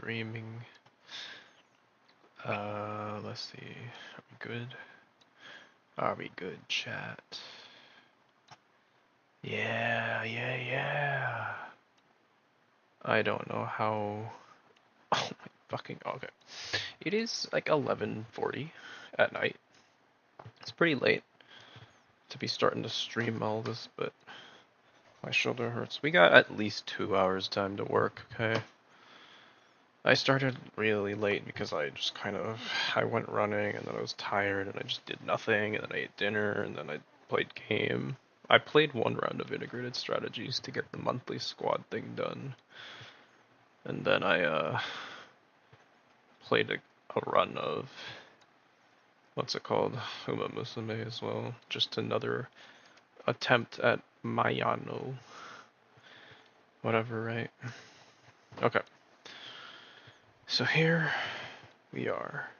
streaming. Let's see. Are we good? Are we good, chat? Yeah. I don't know how. Oh my fucking. Okay. It is like 11:40 at night. It's pretty late to be starting to stream all this, but my shoulder hurts. We got at least 2 hours time to work, okay? I started really late because I went running and then I was tired and I just did nothing and then I ate dinner and then I played game. I played one round of integrated strategies to get the monthly squad thing done. And then I played a run of, what's it called? Uma Musume as well. Just another attempt at Mayano. Whatever, right? Okay. So here we are.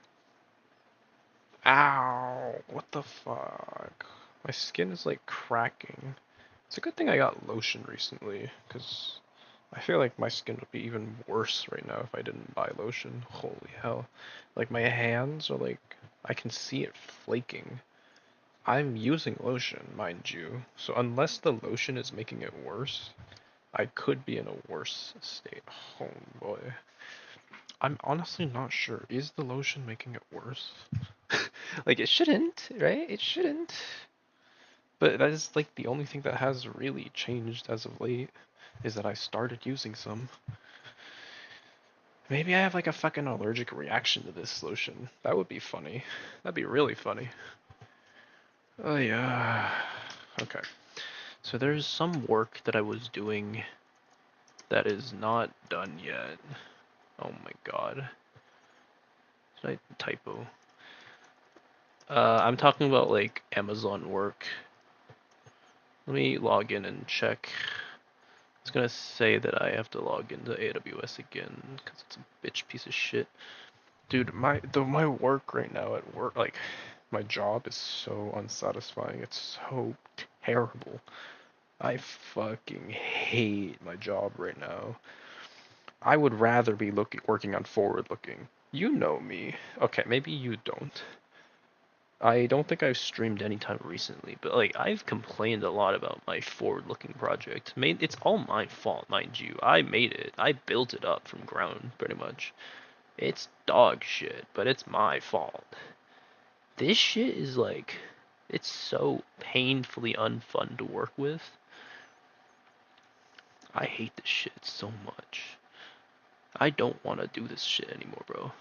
Ow! What the fuck? My skin is like cracking. It's a good thing I got lotion recently, because I feel like my skin would be even worse right now if I didn't buy lotion. Holy hell. Like my hands are like, I can see it flaking. I'm using lotion, mind you, so unless the lotion is making it worse, I could be in a worse state. Oh boy. I'm honestly not sure. Is the lotion making it worse? Like, it shouldn't, right? It shouldn't. But that is, like, the only thing that has really changed as of late, is that I started using some. Maybe I have, like, a fucking allergic reaction to this lotion. That would be funny. That'd be really funny. Oh, yeah. Okay. So there's some work that I was doing that is not done yet. Oh my god. Did I typo? I'm talking about, like, Amazon work. Let me log in and check. It's gonna say that I have to log into AWS again because it's a bitch piece of shit. Dude, my work right now at work, like, my job is so unsatisfying. It's so terrible. I fucking hate my job right now. I would rather be working on forward looking. You know me. Okay, maybe you don't. I don't think I've streamed anytime recently, but like I've complained a lot about my forward-looking project. It's all my fault, mind you. I made it. I built it up from ground, pretty much. It's dog shit, but it's my fault. This shit is like, it's so painfully unfun to work with. I hate this shit so much. I don't want to do this shit anymore, bro.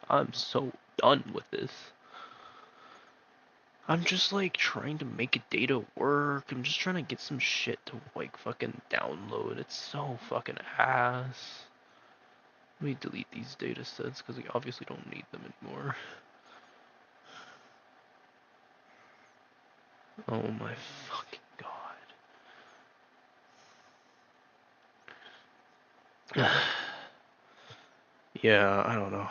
I'm so done with this. I'm just like trying to make a data work. I'm just trying to get some shit to like fucking download. It's so fucking ass. Let me delete these data sets because we obviously don't need them anymore. Oh my fucking god. Yeah, I don't know.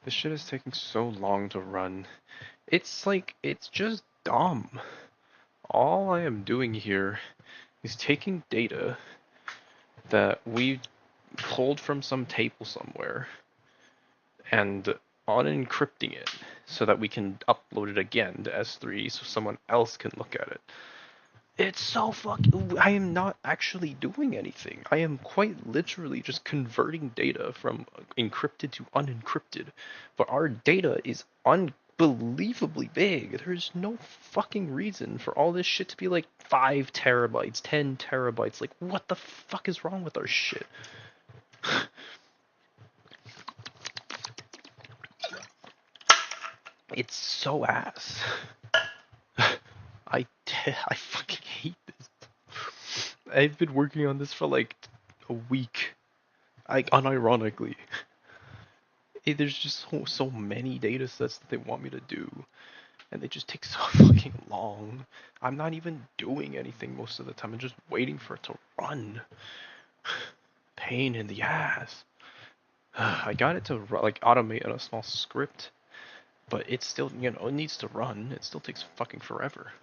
This shit is taking so long to run. It's like, it's just dumb. All I am doing here is taking data that we pulled from some table somewhere and unencrypting it so that we can upload it again to S3 so someone else can look at it. It's so fucking. I am not actually doing anything. I am quite literally just converting data from encrypted to unencrypted. But our data is unbelievably big. There's no fucking reason for all this shit to be like 5 terabytes, 10 terabytes. Like, what the fuck is wrong with our shit? It's so ass. I fucking hate this. I've been working on this for like a week. Like, unironically. There's just so many data sets that they want me to do, and they just take so fucking long. I'm not even doing anything most of the time. I'm just waiting for it to run. Pain in the ass. I got it to like automate in a small script, but it's still, it needs to run. It still takes fucking forever.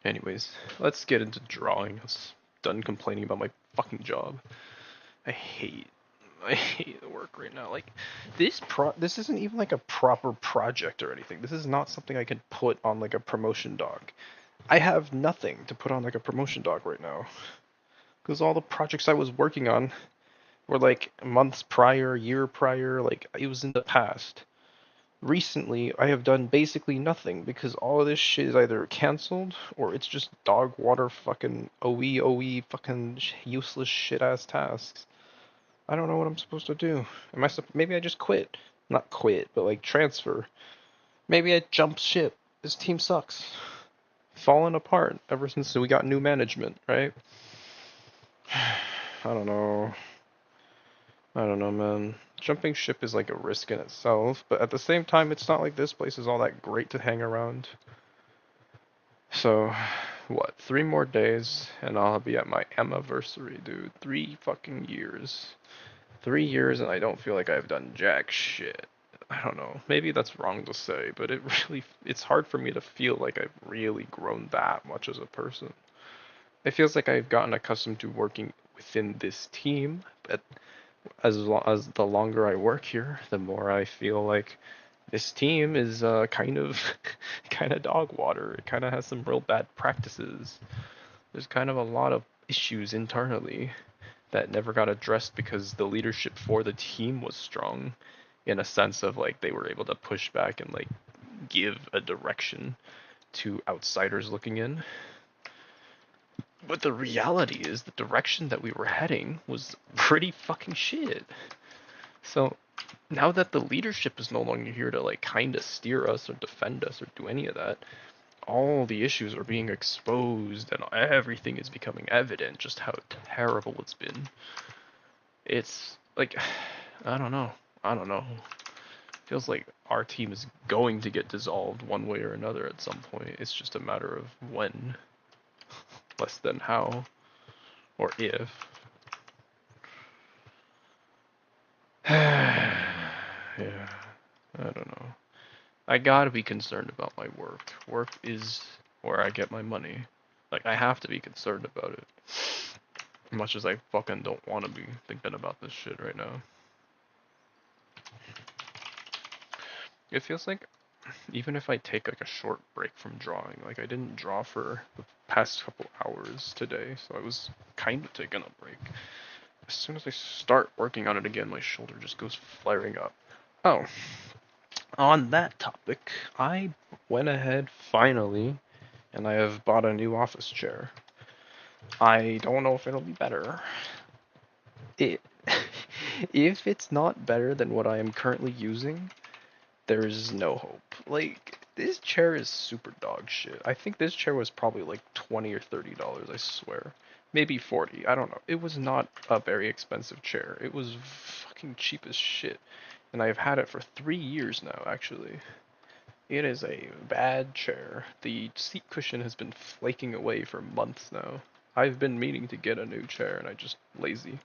Anyways, let's get into drawing. I was done complaining about my fucking job. I hate I hate the work right now. Like, this isn't even like a proper project or anything. This is not something I could put on like a promotion doc. I have nothing to put on like a promotion doc right now. Because all the projects I was working on were like months prior, year prior, like it was in the past. Recently, I have done basically nothing because all of this shit is either canceled or it's just dog water fucking OE fucking useless shit ass tasks. I don't know what I'm supposed to do. Maybe I just quit. Not quit, but like transfer. Maybe I jump ship. This team sucks. Fallen apart ever since we got new management, right? I don't know. I don't know, man. Jumping ship is like a risk in itself, but at the same time, it's not like this place is all that great to hang around. So, what? 3 more days, and I'll be at my anniversary, dude. 3 fucking years. 3 years, and I don't feel like I've done jack shit. I don't know. Maybe that's wrong to say, but it's hard for me to feel like I've really grown that much as a person. It feels like I've gotten accustomed to working within this team, but as the longer I work here, the more I feel like this team is kind of kind of dog water. It kind of has some real bad practices. There's kind of a lot of issues internally that never got addressed because the leadership for the team was strong in a sense of like they were able to push back and like give a direction to outsiders looking in. But the reality is the direction that we were heading was pretty fucking shit. So now that the leadership is no longer here to like kind of steer us or defend us or do any of that, all the issues are being exposed and everything is becoming evident just how terrible it's been. It's like I don't know. I don't know. Feels like our team is going to get dissolved one way or another at some point. It's just a matter of when, less than how or if. Yeah, I don't know. I gotta be concerned about my work. Work is where I get my money. Like, I have to be concerned about it. As much as I fucking don't want to be thinking about this shit right now. It feels like even if I take like a short break from drawing, like I didn't draw for the past couple hours today, so I was kind of taking a break. As soon as I start working on it again, my shoulder just goes flaring up. Oh, on that topic, I went ahead finally and I have bought a new office chair. I don't know if it'll be better. It, if it's not better than what I am currently using, there's no hope. Like, this chair is super dog shit. I think this chair was probably like $20 or $30, I swear. Maybe 40, I don't know. It was not a very expensive chair. It was fucking cheap as shit. And I've had it for 3 years now, actually. It is a bad chair. The seat cushion has been flaking away for months now. I've been meaning to get a new chair and I just lazy.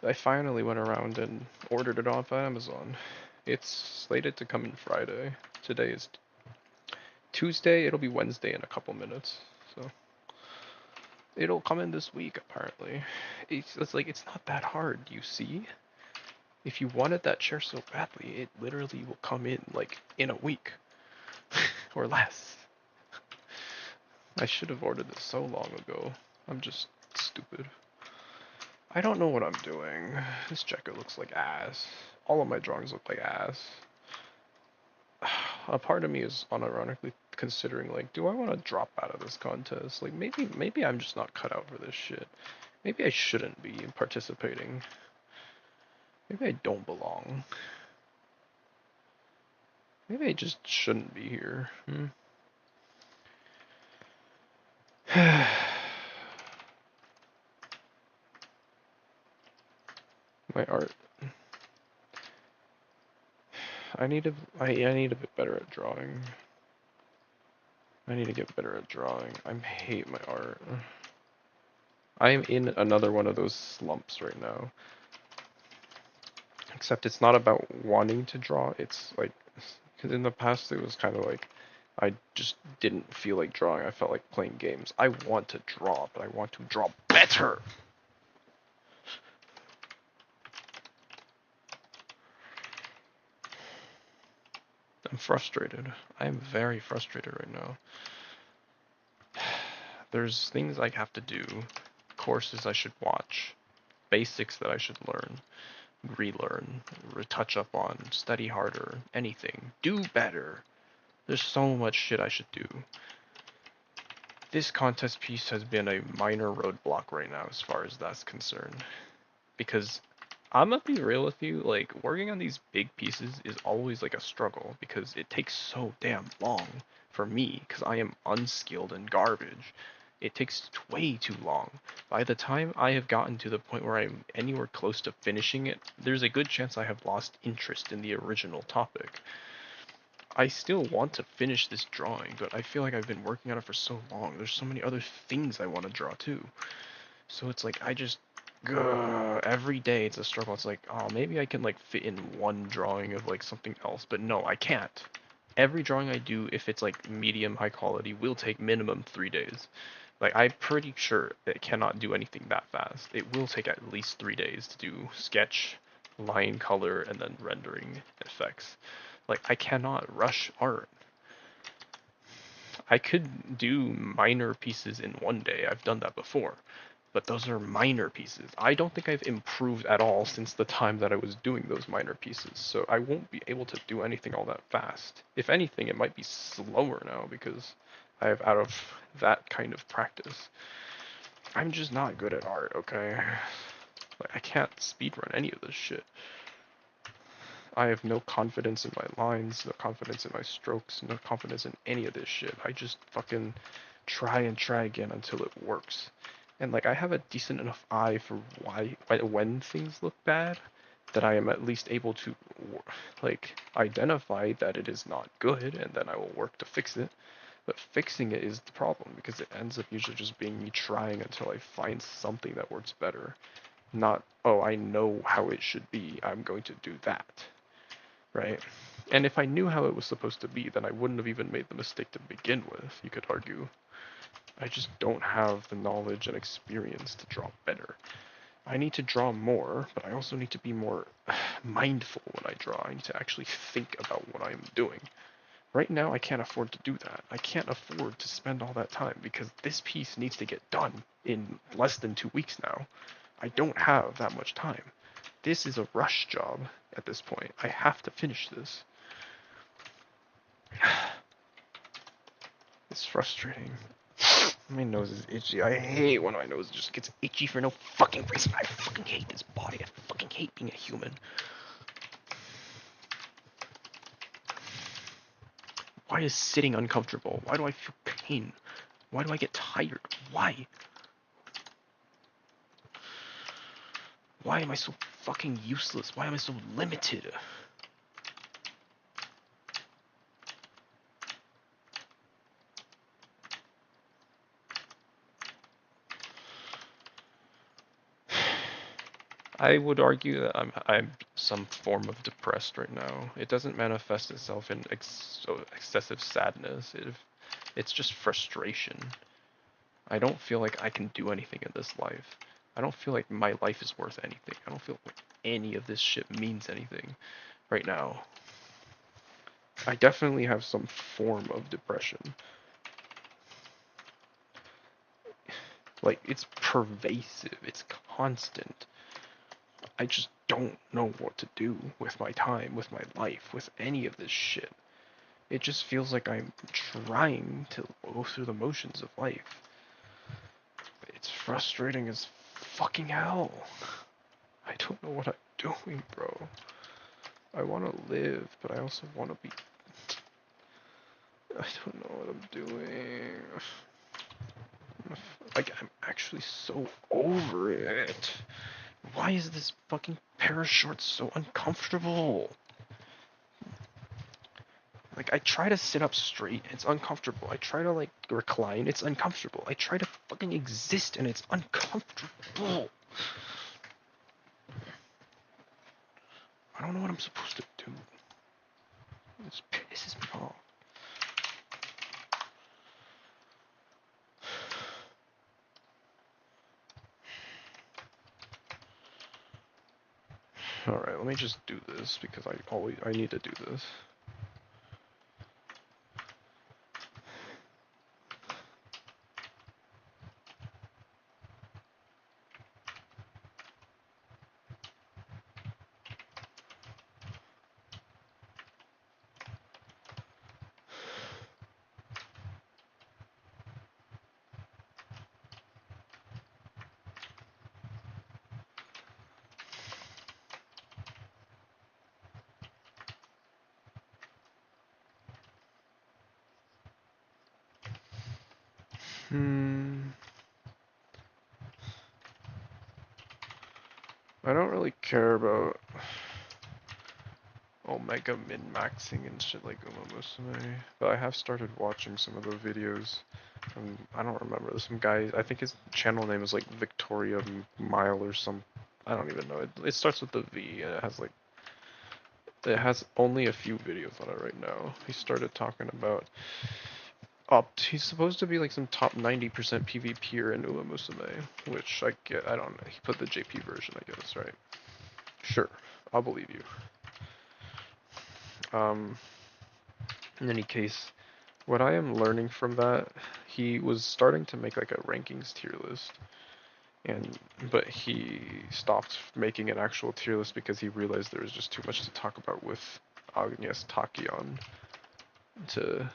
I finally went around and ordered it off Amazon. It's slated to come in Friday. Today is Tuesday. It'll be Wednesday in a couple minutes. So it'll come in this week apparently. It's like it's not that hard, you see? If you wanted that chair so badly, it literally will come in like in a week or less. I should have ordered this so long ago. I'm just stupid. I don't know what I'm doing. This jacket looks like ass. All of my drawings look like ass. A part of me is unironically considering like, do I want to drop out of this contest? Like maybe I'm just not cut out for this shit. Maybe I shouldn't be participating. Maybe I don't belong. Maybe I just shouldn't be here. My art. I need a bit better at drawing. I need to get better at drawing. I hate my art. I'm in another one of those slumps right now. Except it's not about wanting to draw. It's like, because in the past it was kind of like, I just didn't feel like drawing. I felt like playing games. I want to draw, but I want to draw better. I'm frustrated. I am very frustrated right now. There's things I have to do, courses I should watch, basics that I should learn, relearn, retouch up on, study harder, anything. Do better. There's so much shit I should do. This contest piece has been a minor roadblock right now as far as that's concerned. Because I'm gonna be real with you, like working on these big pieces is always like a struggle because it takes so damn long for me because I am unskilled and garbage. It takes way too long. By the time I have gotten to the point where I'm anywhere close to finishing it, there's a good chance I have lost interest in the original topic. I still want to finish this drawing, but I feel like I've been working on it for so long. There's so many other things I want to draw too. So it's like I just every day it's a struggle. It's like, oh, maybe I can like fit in one drawing of like something else, but no, I can't. Every drawing I do, if it's like medium high quality, will take minimum 3 days. Like I'm pretty sure it cannot do anything that fast. It will take at least 3 days to do sketch, line color, and then rendering effects. Like I cannot rush art. I could do minor pieces in one day. I've done that before. But those are minor pieces. I don't think I've improved at all since the time that I was doing those minor pieces, so I won't be able to do anything all that fast. If anything, it might be slower now because I have out of that kind of practice. I'm just not good at art, okay? Like, I can't speedrun any of this shit. I have no confidence in my lines, no confidence in my strokes, no confidence in any of this shit. I just fucking try and try again until it works. And like I have a decent enough eye for when things look bad that I am at least able to like identify that it is not good and then I will work to fix it. But fixing it is the problem because it ends up usually just being me trying until I find something that works better. Not, oh, I know how it should be, I'm going to do that. Right? And if I knew how it was supposed to be, then I wouldn't have even made the mistake to begin with, you could argue. I just don't have the knowledge and experience to draw better. I need to draw more, but I also need to be more mindful when I draw. I need to actually think about what I'm doing. Right now, I can't afford to do that. I can't afford to spend all that time because this piece needs to get done in less than 2 weeks now. I don't have that much time. This is a rush job at this point. I have to finish this. It's frustrating. My nose is itchy. I hate when my nose just gets itchy for no fucking reason. I fucking hate this body. I fucking hate being a human. Why is sitting uncomfortable? Why do I feel pain? Why do I get tired? Why? Why am I so fucking useless? Why am I so limited? I would argue that I'm some form of depressed right now. It doesn't manifest itself in excessive sadness. It's just frustration. I don't feel like I can do anything in this life. I don't feel like my life is worth anything. I don't feel like any of this shit means anything right now. I definitely have some form of depression. Like, it's pervasive. It's constant. I just don't know what to do with my time, with my life, with any of this shit. It just feels like I'm trying to go through the motions of life. It's frustrating as fucking hell. I don't know what I'm doing, bro. I want to live, but I also want to be... I don't know what I'm doing. Like, I'm actually so over it. Why is this fucking pair of shorts so uncomfortable? Like, I try to sit up straight, it's uncomfortable. I try to, like, recline, it's uncomfortable. I try to fucking exist, and it's uncomfortable. I don't know what I'm supposed to do. This pisses me off. Alright, let me just do this, because I need to do this. Hmm. I don't really care about Omega min-maxing and shit like Uma Musume, but I have started watching some of the videos. I don't remember. There's some guy, I think his channel name is like Victoria Mile or some. I don't even know. It starts with the V and it has only a few videos on it right now. He started talking about he's supposed to be like some top 90% PvPer in Uma Musume, which I get. I don't know. He put the JP version, I guess, right? Sure, I'll believe you. Um, in any case, what I am learning from that, he was starting to make like a rankings tier list, and but he stopped making an actual tier list because he realized there was just too much to talk about with Agnes Tachyon to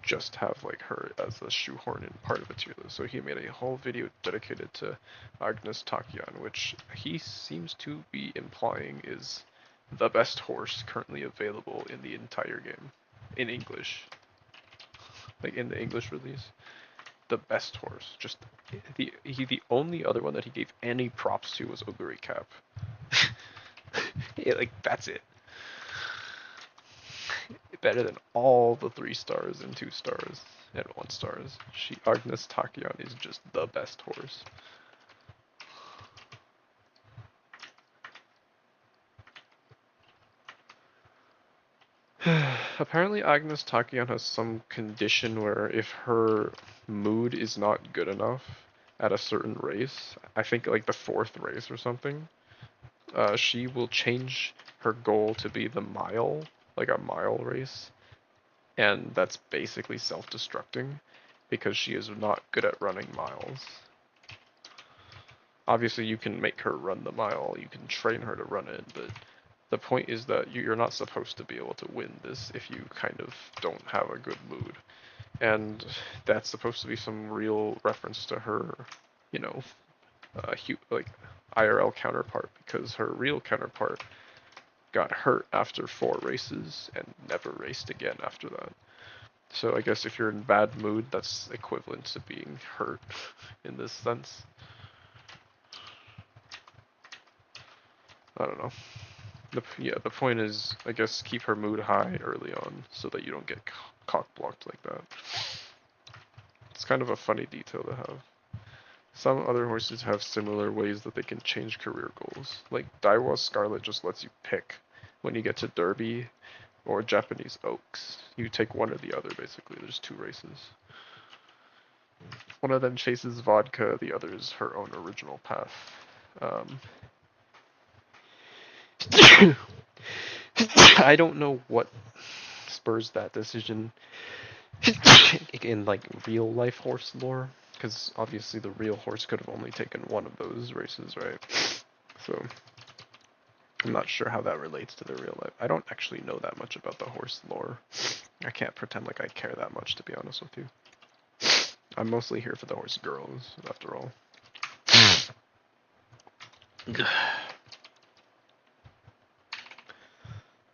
just have like her as a shoehorn in part of a tier list. So he made a whole video dedicated to Agnes Tachyon, which he seems to be implying is the best horse currently available in the entire game in English, like in the English release. The best horse. Just the only other one that he gave any props to was Oguri Cap. Yeah, like that's it. Better than all the 3 stars and 2 stars and 1 stars. Agnes Tachyon is just the best horse. Apparently Agnes Tachyon has some condition where if her mood is not good enough at a certain race, I think like the 4th race or something, she will change her goal to be the mile, like a mile race, and that's basically self-destructing because she is not good at running miles. Obviously, you can make her run the mile, you can train her to run it, but the point is that you're not supposed to be able to win this if you kind of don't have a good mood. And that's supposed to be some real reference to her, you know, like IRL counterpart, because her real counterpart got hurt after 4 races and never raced again after that. So I guess if you're in bad mood, that's equivalent to being hurt in this sense. I don't know. The point is, I guess, keep her mood high early on so that you don't get cock blocked like that. It's kind of a funny detail to have. Some other horses have similar ways that they can change career goals. Like Daiwa Scarlet just lets you pick when you get to Derby or Japanese Oaks. You take one or the other, basically. There's 2 races. One of them chases vodka, the other is her own original path. Um, I don't know what spurs that decision in like real life horse lore, because obviously the real horse could have only taken one of those races, right? So I'm not sure how that relates to the real life. I don't actually know that much about the horse lore. I can't pretend like I care that much, to be honest with you. I'm mostly here for the horse girls, after all.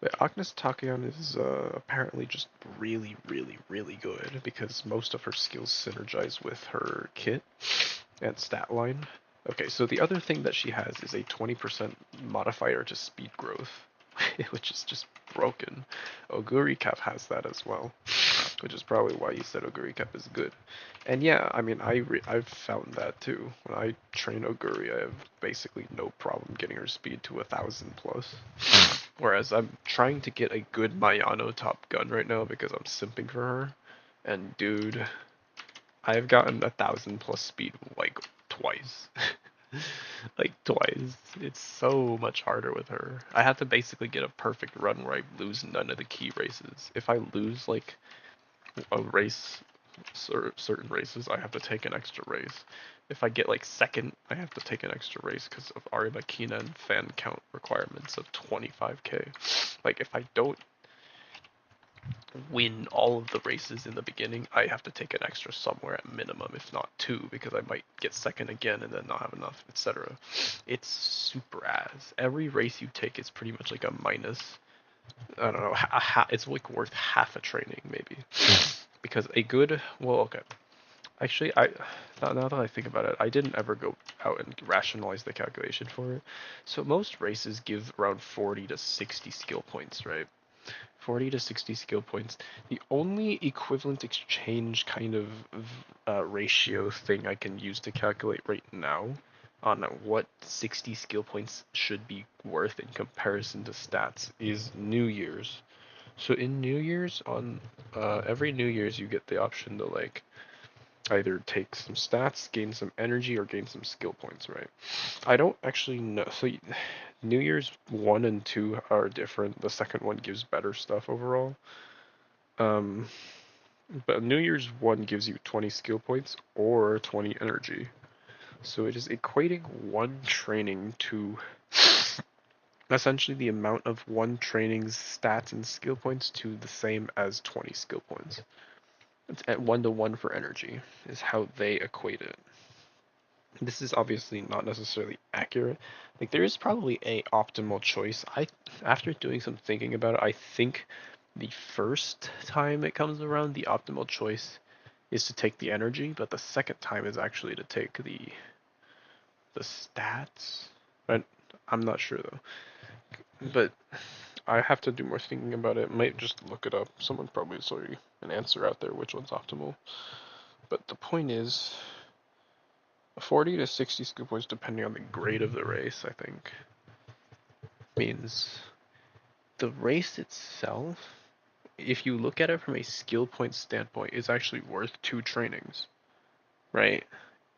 But Agnes Tachyon is apparently just really, really, really good because most of her skills synergize with her kit and stat line. Okay, so the other thing that she has is a 20% modifier to speed growth, which is just broken. Oguri Cap has that as well, which is probably why you said Oguri Cap is good. And yeah, I mean, I've found that too. When I train Oguri, I have basically no problem getting her speed to 1,000 plus. Whereas I'm trying to get a good Mayano top gun right now because I'm simping for her. And dude, I've gotten 1,000 plus speed like twice. Like twice. It's so much harder with her. I have to basically get a perfect run where I lose none of the key races. If I lose like a race, certain races, I have to take an extra race. If I get like second, I have to take an extra race because of Arimakina and fan count requirements of 25k. Like if I don't win all of the races in the beginning, I have to take an extra somewhere at minimum, if not 2, because I might get second again and then not have enough, etc. It's super ass. Every race you take is pretty much like a minus. I don't know. It's like worth half a training maybe, because a good. Well, okay. Actually, now that I think about it, I didn't ever go out and rationalize the calculation for it. So most races give around 40 to 60 skill points, right? 40 to 60 skill points. The only equivalent exchange kind of ratio thing I can use to calculate right now on what 60 skill points should be worth in comparison to stats is New Year's. So in New Year's, on every New Year's, you get the option to like either take some stats, gain some energy, or gain some skill points, right? I don't actually know. So New Year's 1 and 2 are different. The second one gives better stuff overall. Um, but New Year's 1 gives you 20 skill points or 20 energy. So it is equating one training to essentially the amount of one training's stats and skill points to the same as 20 skill points. It's at 1 to 1 for energy, is how they equate it. This is obviously not necessarily accurate. Like there is probably a optimal choice. After doing some thinking about it, I think the first time it comes around, the optimal choice is to take the energy, but the second time is actually to take the stats. But I'm not sure though. But I have to do more thinking about it. Might just look it up. Someone probably has already an answer out there which one's optimal. But the point is, 40 to 60 skill points, depending on the grade of the race, I think, means the race itself, if you look at it from a skill point standpoint, is actually worth 2 trainings, right?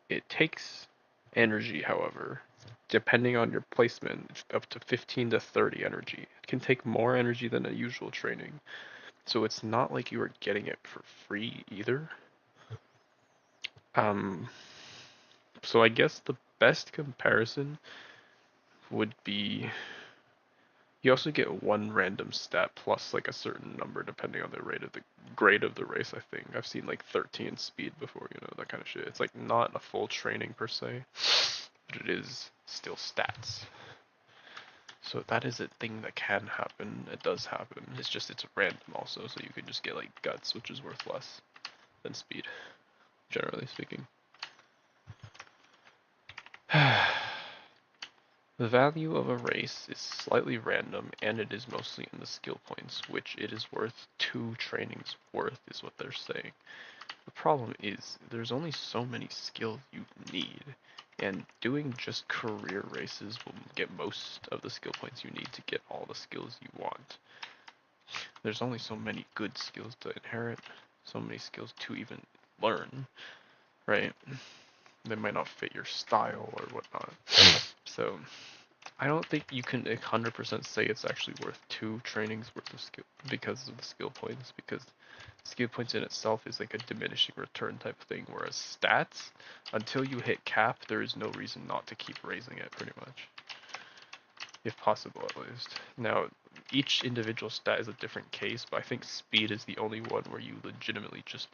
It takes energy, however, depending on your placement, it's up to 15 to 30 energy. It can take more energy than a usual training. So it's not like you are getting it for free either. Um, so I guess the best comparison would be you also get one random stat plus like a certain number depending on the rate of the grade of the race, I think. I've seen like 13 speed before, that kind of shit. It's like not a full training per se, but it is still stats. So that is a thing that can happen. It does happen. It's just it's random also, so you could just get like guts, which is worth less than speed, generally speaking. The value of a race is slightly random, and it is mostly in the skill points, which it is worth 2 trainings worth, is what they're saying. The problem is, there's only so many skills you need, and doing just career races will get most of the skill points you need to get all the skills you want. There's only so many good skills to inherit, so many skills to even learn, right? They might not fit your style or whatnot. So I don't think you can 100% say it's actually worth 2 trainings worth of skill because of the skill points, because skill points in itself is like a diminishing return type of thing, whereas stats, until you hit cap, there is no reason not to keep raising it, pretty much. If possible, at least. Now, each individual stat is a different case, but I think speed is the only one where you legitimately just,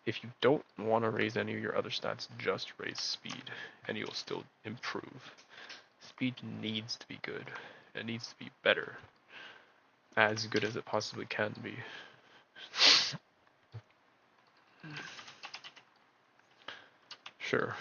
if you don't want to raise any of your other stats, just raise speed, and you'll still improve. Speed needs to be good. It needs to be better. As good as it possibly can be. Sure.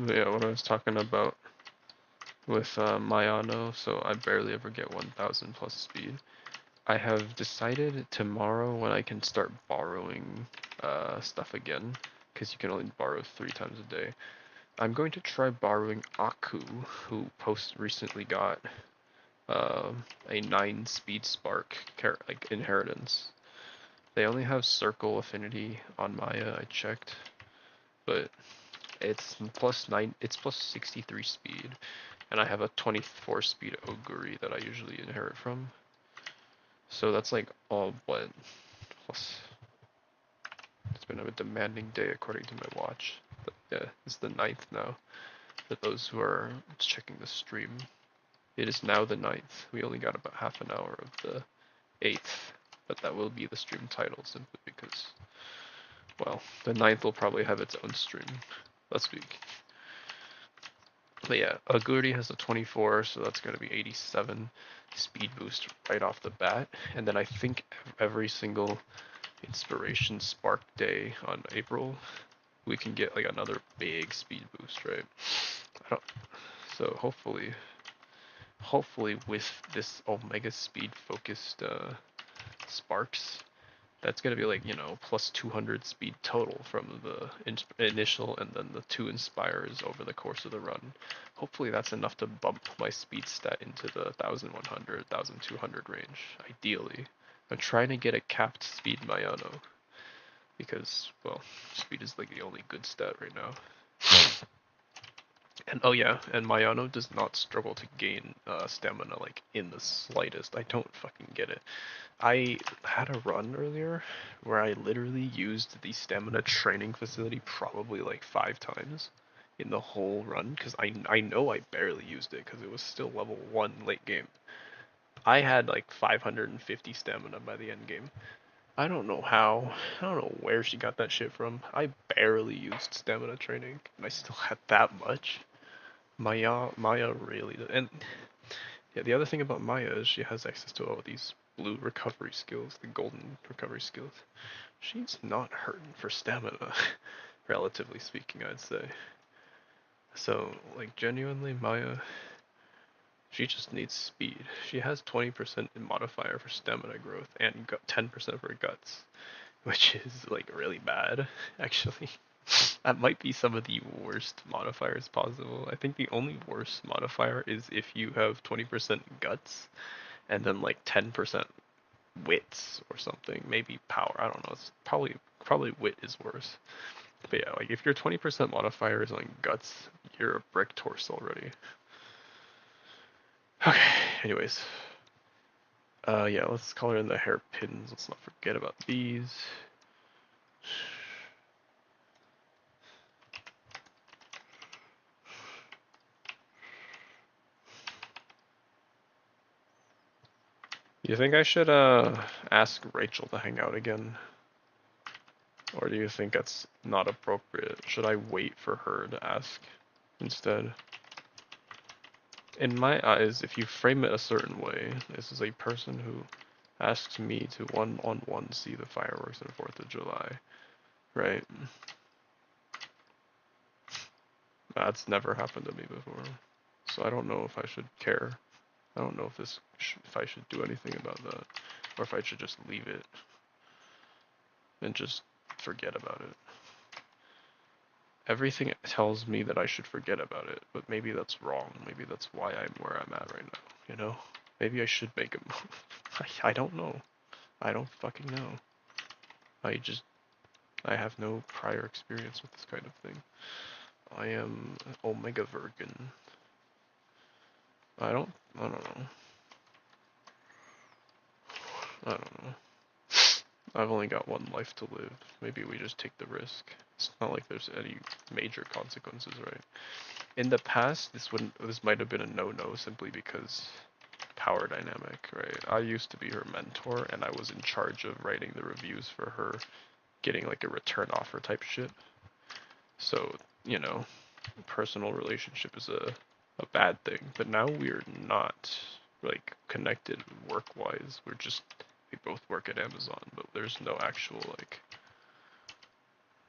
Yeah, what I was talking about with Mayano, so I barely ever get 1000 plus speed. I have decided tomorrow when I can start borrowing stuff again, because you can only borrow 3 times a day. I'm going to try borrowing Aku, who recently got a 9 speed spark like inheritance. They only have circle affinity on Maya, I checked, but it's +9, it's +63 speed, and I have a 24 speed Oguri that I usually inherit from. So that's like all but plus. It's been a demanding day according to my watch. But yeah, it's the 9th now. For those who are checking the stream, it is now the 9th. We only got about half an hour of the 8th, but that will be the stream title simply because Well, the ninth will probably have its own stream. Let's be. But yeah, Aguri has a 24, so that's going to be 87 speed boost right off the bat. And then I think every single Inspiration Spark Day on April, we can get like another big speed boost, right? I don't, so hopefully with this Omega Speed focused sparks, that's gonna be like, you know, plus 200 speed total from the initial and then the two inspires over the course of the run. Hopefully that's enough to bump my speed stat into the 1100, 1200 range, ideally. I'm trying to get a capped speed Mayano because, well, speed is like the only good stat right now. And oh yeah, and Mayano does not struggle to gain stamina like in the slightest. I don't fucking get it. I had a run earlier where I literally used the stamina training facility probably like 5 times in the whole run because I know I barely used it because it was still level 1 late game. I had like 550 stamina by the end game. I don't know how. I don't know where she got that shit from. I barely used stamina training and I still had that much. Maya really, and yeah, the other thing about Maya is she has access to all these blue recovery skills, the golden recovery skills. She's not hurting for stamina, relatively speaking, I'd say. So, like, genuinely, Maya, she just needs speed. She has 20% modifier for stamina growth and 10% for guts, which is, like, really bad, actually. That might be some of the worst modifiers possible. I think the only worst modifier is if you have 20% guts and then like 10% wits or something. Maybe power. I don't know. It's probably wit is worse. But yeah, like if your 20% modifier is on guts, you're a brick torso already. Okay. Anyways, yeah, let's color in the hairpins. Let's not forget about these. You think I should ask Rachel to hang out again? Or do you think that's not appropriate? Should I wait for her to ask instead? In my eyes, if you frame it a certain way, this is a person who asks me to one-on-one see the fireworks on 4th of July, right? That's never happened to me before. So I don't know if I should care. I don't know if if I should do anything about that, or if I should just leave it and just forget about it. Everything tells me that I should forget about it, but maybe that's wrong. Maybe that's why I'm where I'm at right now, you know? Maybe I should make a move. I don't know. I don't fucking know. I have no prior experience with this kind of thing. I am Omega Virgin. I don't know. I don't know. I've only got one life to live. Maybe we just take the risk. It's not like there's any major consequences, right? In the past, this might have been a no-no simply because power dynamic, right? I used to be her mentor and I was in charge of writing the reviews for her, getting like a return offer type shit. So, you know, personal relationship is a bad thing. But now we're not like connected work wise. We both work at Amazon, but there's no actual like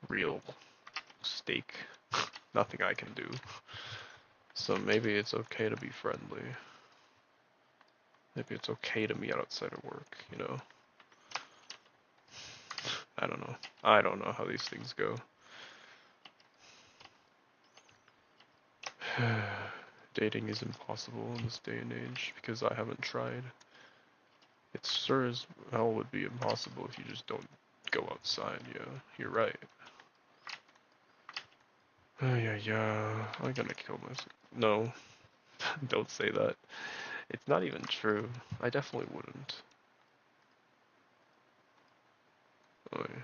real stake. Nothing I can do. So maybe it's okay to be friendly. Maybe it's okay to meet outside of work, you know? I don't know. I don't know how these things go. Dating is impossible in this day and age because I haven't tried. It sure as hell would be impossible if you just don't go outside, yeah. You're right. Yeah. I'm gonna kill myself. No, don't say that. It's not even true. I definitely wouldn't. Oh, yeah.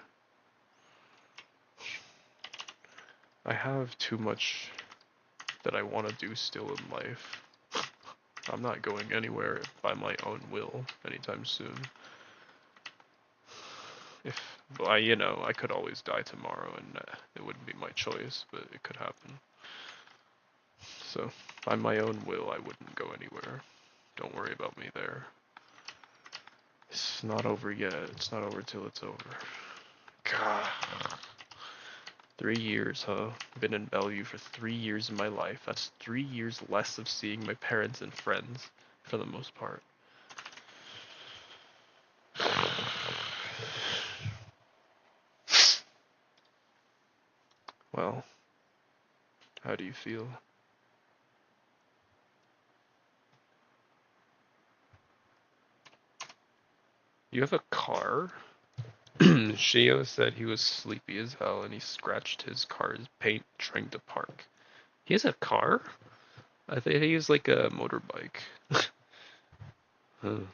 I have too much that I want to do still in life. I'm not going anywhere by my own will anytime soon. If I could always die tomorrow, and it wouldn't be my choice, but it could happen. So, by my own will, I wouldn't go anywhere. Don't worry about me there. It's not over yet. It's not over till it's over. God. 3 years, huh? Been in Bellevue for 3 years of my life. That's 3 years less of seeing my parents and friends, for the most part. Well, how do you feel? You have a car? Shio said he was sleepy as hell and he scratched his car's paint trying to park. He has a car? I think he has like a motorbike. Huh.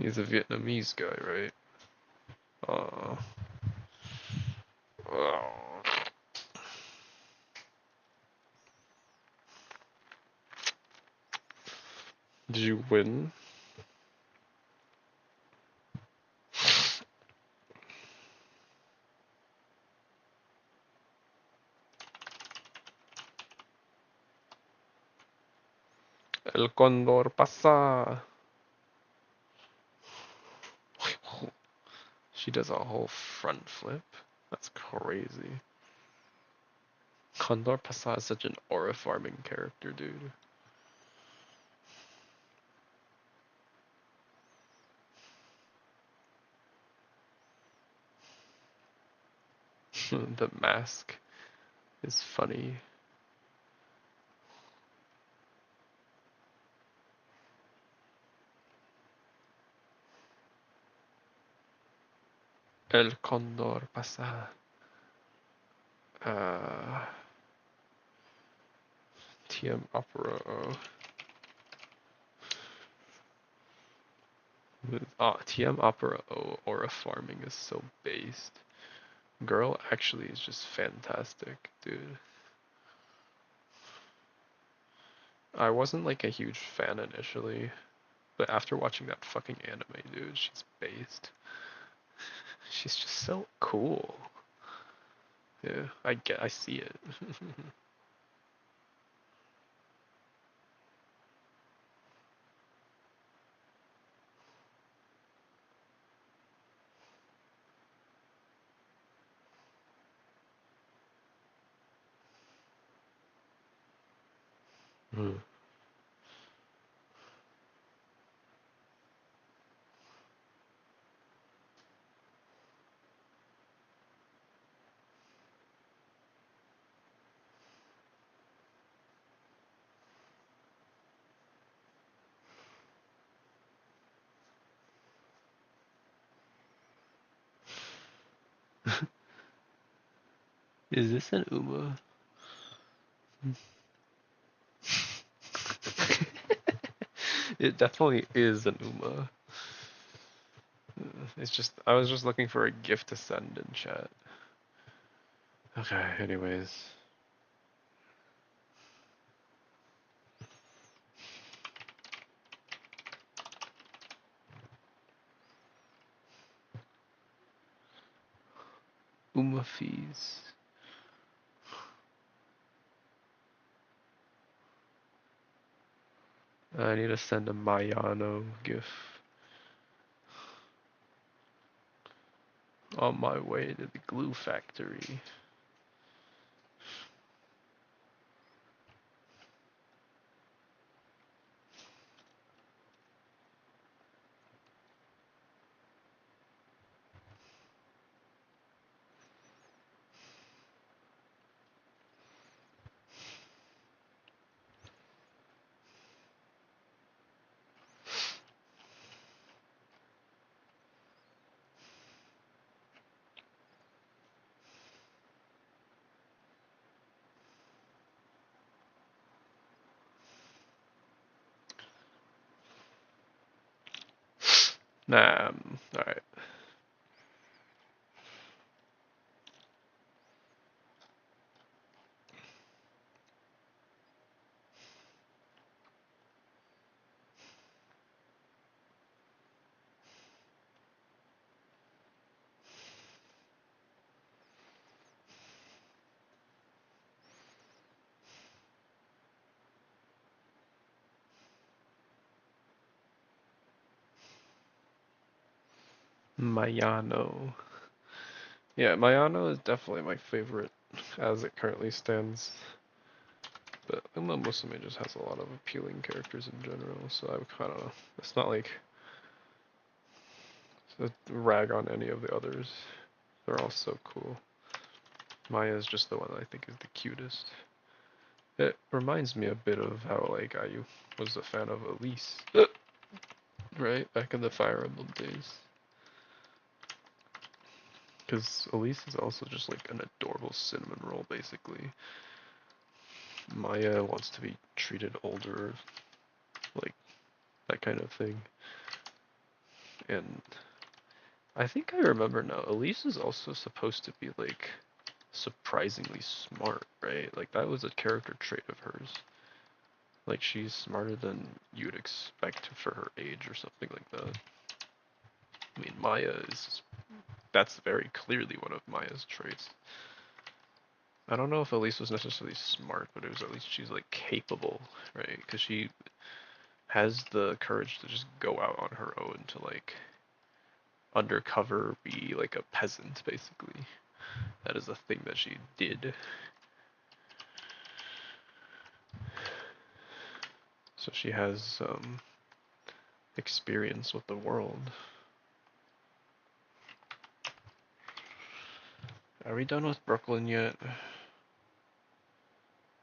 He's a Vietnamese guy, right? Uh, oh. Did you win? El Condor pasa. She does a whole front flip. That's crazy. Condor pasa is such an aura farming character, dude. The mask is funny. El Condor pasa. Uh, TM Opera. TM Opera aura farming is so based. Girl actually is just fantastic, dude. I wasn't like a huge fan initially, but after watching that fucking anime, dude, she's based. She's just so cool. Yeah, I see it. Is this an Uma? It definitely is an Uma. It's just I was just looking for a gift to send in chat. Okay, anyways. Uma fees. I need to send a Mayano gift on my way to the glue factory. Nah, alright. Mayano. Yeah, Mayano is definitely my favorite as it currently stands. But Uma Musume just has a lot of appealing characters in general, so I don't know. It's not like a rag on any of the others. They're all so cool. Maya is just the one that I think is the cutest. It reminds me a bit of how like I was a fan of Elise, right? Back in the Fire Emblem days. Because Elise is also just like an adorable cinnamon roll, basically. Maya wants to be treated older, like that kind of thing. And I think I remember now, Elise is also supposed to be like surprisingly smart, right? Like that was a character trait of hers. Like she's smarter than you'd expect for her age or something like that. I mean, Maya is, that's very clearly one of Maya's traits. I don't know if Elise was necessarily smart, but it was at least she's like capable, right? Because she has the courage to just go out on her own to like undercover be like a peasant, basically. That is a thing that she did. So she has experience with the world. Are we done with Brooklyn yet?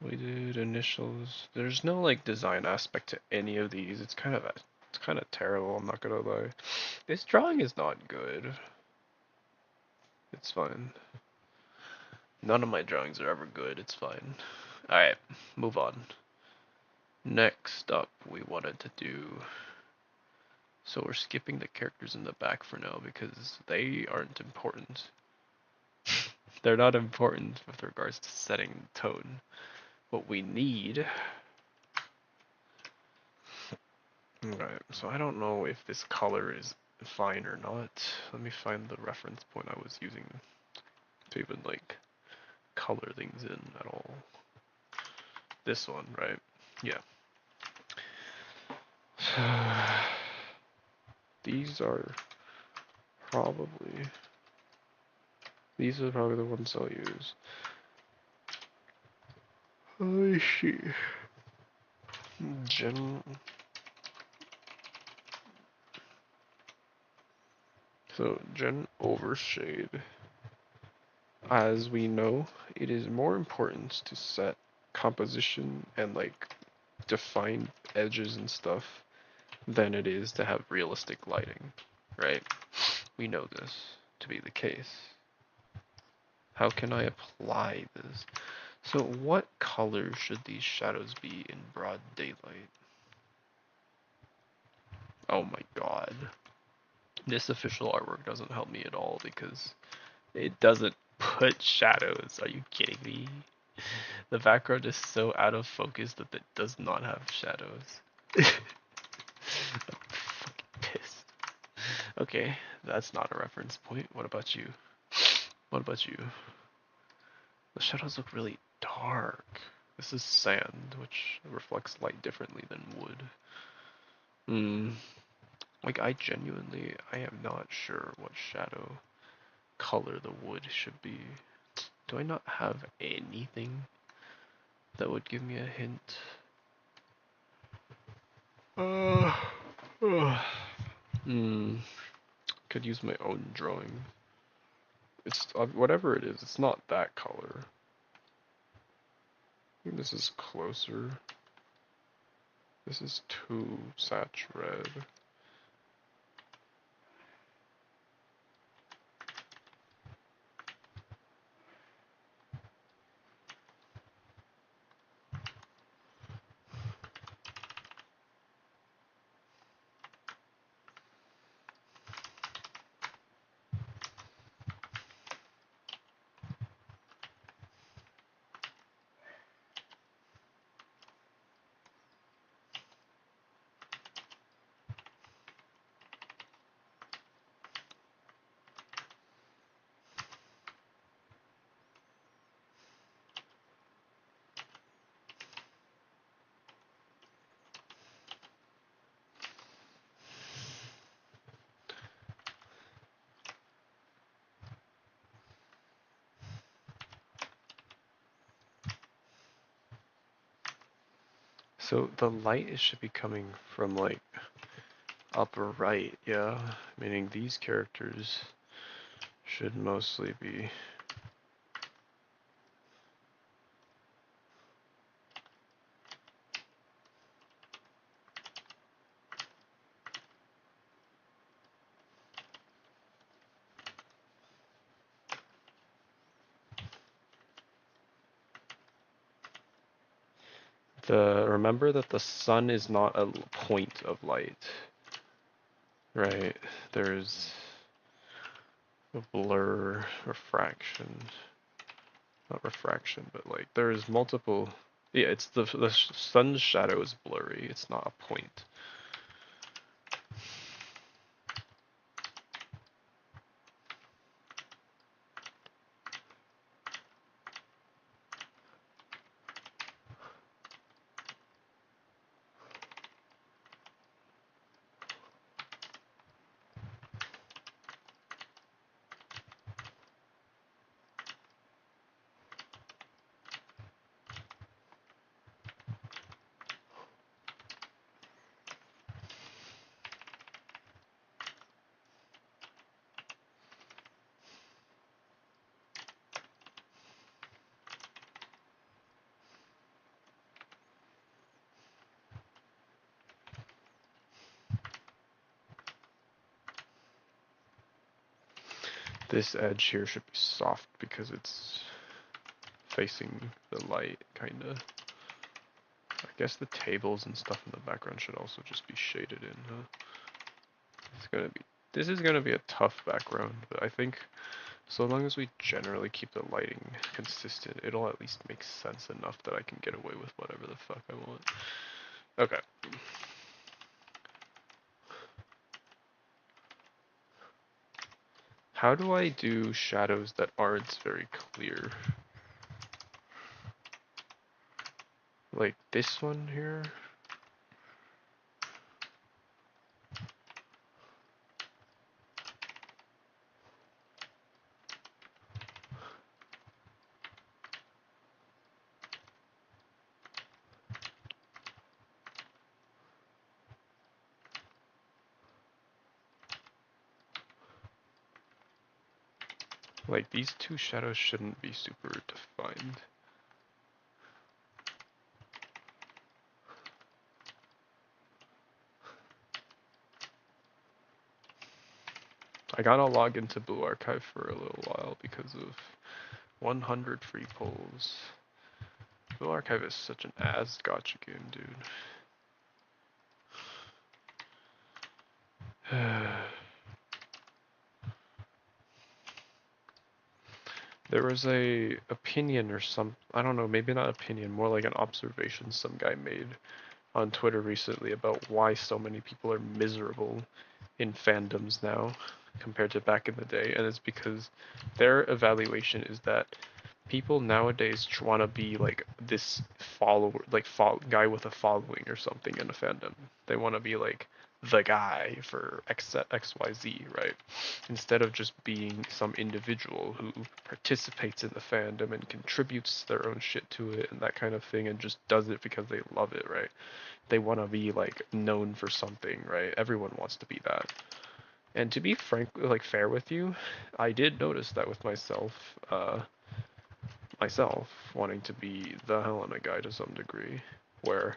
We did initials. There's no like design aspect to any of these. It's kind of terrible, I'm not gonna lie. This drawing is not good. It's fine. None of my drawings are ever good. It's fine. Alright, move on. Next up, we wanted to do. So we're skipping the characters in the back for now because they aren't important. They're not important with regards to setting tone. What we need. Alright, so I don't know if this color is fine or not. Let me find the reference point I was using to even like color things in at all. This one, right? Yeah. These are probably these are probably the ones I'll use. Let me see. Gen Gen Overshade. As we know, it is more important to set composition and like define edges and stuff than it is to have realistic lighting, right? We know this to be the case. How can I apply this? So what color should these shadows be in broad daylight? Oh my god. This official artwork doesn't help me at all because it doesn't put shadows. Are you kidding me? The background is so out of focus that it does not have shadows. I'm fucking pissed. Okay, that's not a reference point. What about you? What about you? The shadows look really dark. This is sand, which reflects light differently than wood. Hmm. Like, I am not sure what shadow color the wood should be. Do I not have anything that would give me a hint? Uh, hmm. Could use my own drawing. It's whatever it is. It's not that color. I think this is closer. This is too satch red. So the light should be coming from like upper right, yeah? Meaning these characters should mostly be. Remember that the sun is not a point of light, right? There's a blur, refraction, not refraction, but like there's multiple. Yeah, it's the sun's shadow is blurry. It's not a point. This edge here should be soft because it's facing the light, kinda. I guess the tables and stuff in the background should also just be shaded in, huh? It's gonna be. This is gonna be a tough background, but I think so long as we generally keep the lighting consistent, it'll at least make sense enough that I can get away with whatever the fuck I want. Okay. How do I do shadows that aren't very clear? Like this one here? Like these two shadows shouldn't be super defined. I gotta log into Blue Archive for a little while because of 100 free polls. Blue Archive is such an ass gotcha game, dude. There was a opinion or some, I don't know, maybe not opinion, more like an observation some guy made on Twitter recently about why so many people are miserable in fandoms now compared to back in the day, and it's because their evaluation is that people nowadays want to be like this follower, like guy with a following or something in a fandom. They want to be like the guy for XYZ, right? Instead of just being some individual who participates in the fandom and contributes their own shit to it and that kind of thing and just does it because they love it, right? They want to be like known for something, right? Everyone wants to be that. And to be frank, like fair with you, I did notice that with myself wanting to be the Helena guy to some degree, where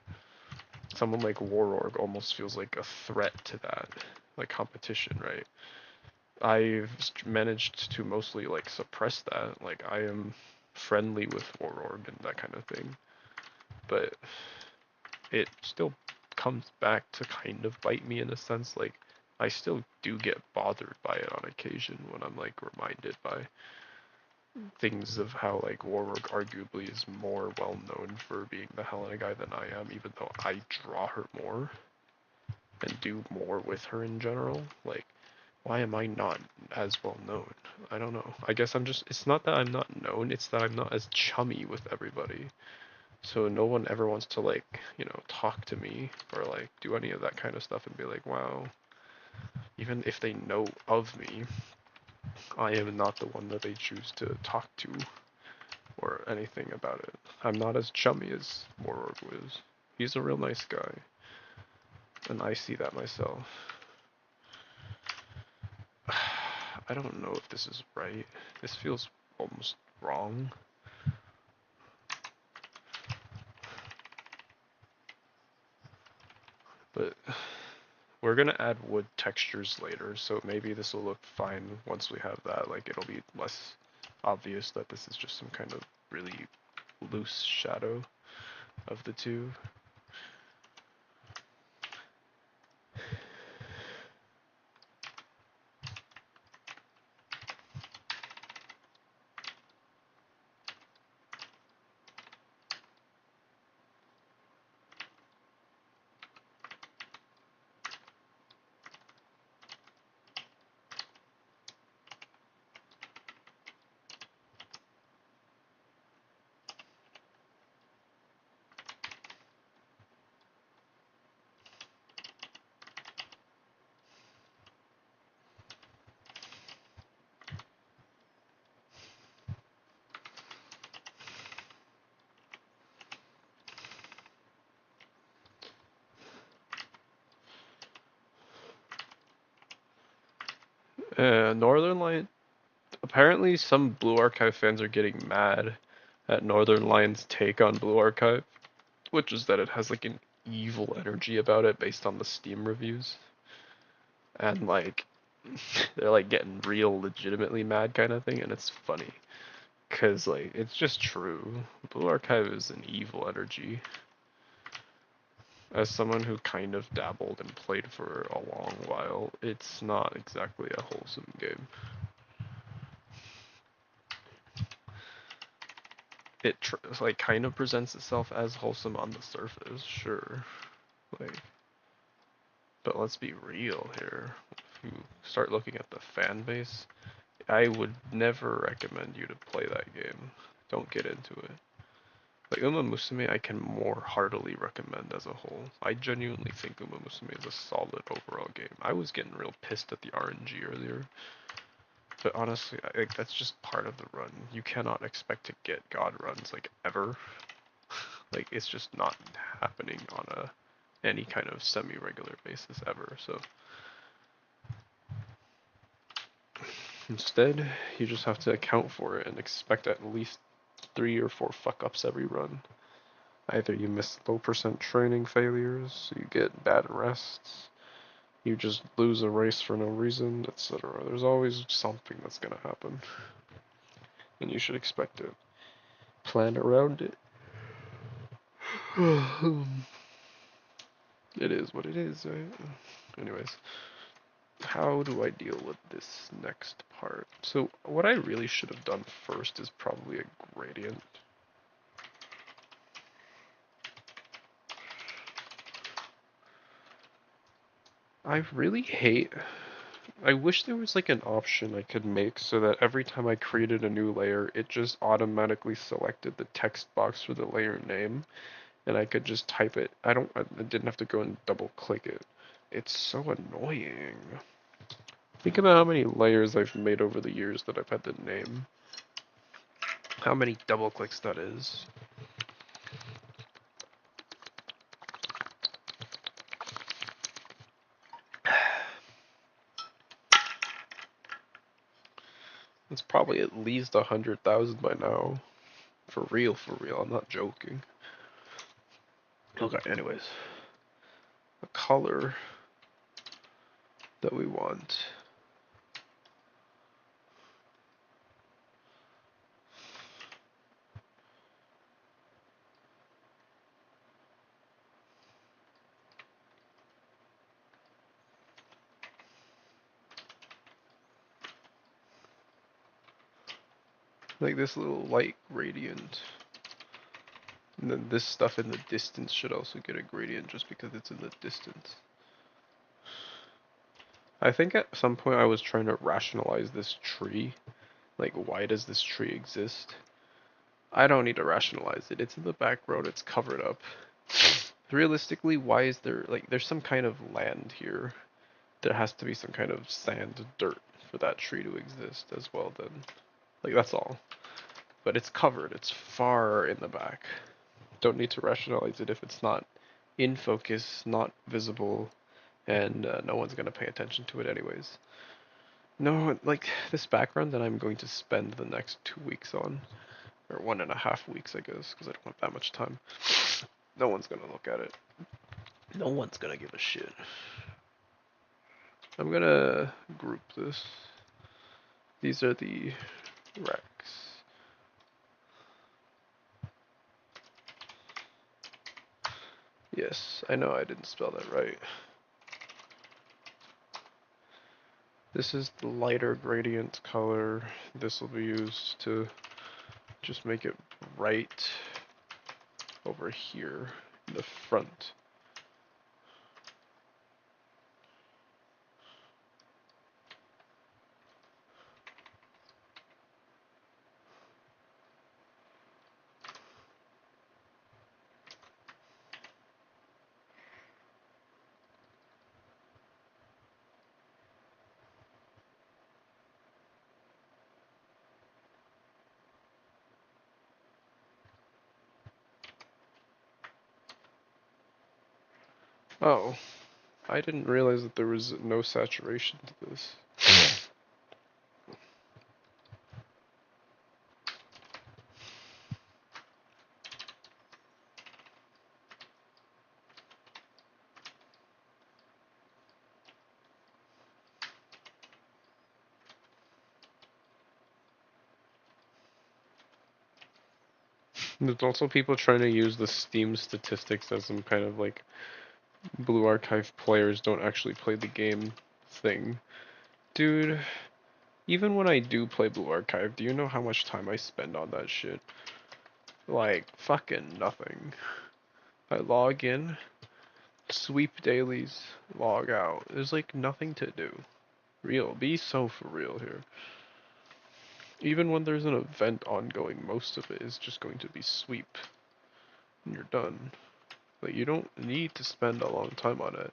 someone like Warorg almost feels like a threat to that, like competition, right? I've managed to mostly like suppress that. Like I am friendly with Warorg and that kind of thing, but it still comes back to kind of bite me in a sense. Like I still do get bothered by it on occasion when I'm like reminded by things of how like Warwick arguably is more well known for being the Helena guy than I am, even though I draw her more and do more with her in general. Like, why am I not as well known? I don't know. I guess I'm just, it's not that I'm not known, it's that I'm not as chummy with everybody. So no one ever wants to like, talk to me or like do any of that kind of stuff and be like, wow, even if they know of me, I am not the one that they choose to talk to or anything about it. I'm not as chummy as Mororg was. He's a real nice guy. And I see that myself. I don't know if this is right. This feels almost wrong. But we're gonna add wood textures later, so maybe this will look fine once we have that. Like, it'll be less obvious that this is just some kind of really loose shadow of the two. Northern Light. Apparently, some Blue Archive fans are getting mad at Northern Lion's take on Blue Archive, which is that it has like an evil energy about it based on the Steam reviews. And like, they're like getting real legitimately mad kind of thing, and it's funny. Cause like, it's just true. Blue Archive is an evil energy. As someone who kind of dabbled and played for a long while, it's not exactly a wholesome game. It like kind of presents itself as wholesome on the surface, sure. Like, but let's be real here. If you start looking at the fan base, I would never recommend you to play that game. Don't get into it. Like Uma Musume, I can more heartily recommend as a whole. I genuinely think Uma Musume is a solid overall game. I was getting real pissed at the RNG earlier, but honestly, that's just part of the run. You cannot expect to get God runs like ever. Like it's just not happening on any kind of semi-regular basis ever. So instead, you just have to account for it and expect at least 3 or 4 fuck ups every run. Either you miss low percent training failures, you get bad rests, you just lose a race for no reason, etc. There's always something that's gonna happen, and you should expect it. Plan around it. It is what it is, right? Anyways, how do I deal with this next part? So what I really should have done first is probably a gradient. I really hate. I wish there was like an option I could make so that every time I created a new layer, it just automatically selected the text box for the layer name, and I could just type it. I didn't have to go and double click it. It's so annoying. Think about how many layers I've made over the years that I've had to name. How many double clicks that is. It's probably at least 100,000 by now. For real, I'm not joking. Okay, anyways. A color that we want. Like this little light gradient. And then this stuff in the distance should also get a gradient just because it's in the distance. I think at some point I was trying to rationalize this tree. Like, why does this tree exist? I don't need to rationalize it. It's in the back road, it's covered up. Realistically, why is there, like, there's some kind of land here. There has to be some kind of sand, dirt for that tree to exist as well then. Like, that's all. But it's covered, it's far in the back. Don't need to rationalize it if it's not in focus, not visible, and no one's gonna pay attention to it anyways. No, like this background that I'm going to spend the next 2 weeks on, or 1.5 weeks, I guess, because I don't have that much time. No one's gonna look at it. No one's gonna give a shit. I'm gonna group this. These are the racks. Yes, I know I didn't spell that right. This is the lighter gradient color. This will be used to just make it right over here in the front. Oh, I didn't realize that there was no saturation to this. There's also people trying to use the Steam statistics as some kind of like Blue Archive players don't actually play the game thing. Dude, even when I do play Blue Archive, do you know how much time I spend on that shit? Like, fucking nothing. I log in, sweep dailies, log out. There's like nothing to do. Real, be so for real here. Even when there's an event ongoing, most of it is just going to be sweep. And you're done. Like, you don't need to spend a long time on it.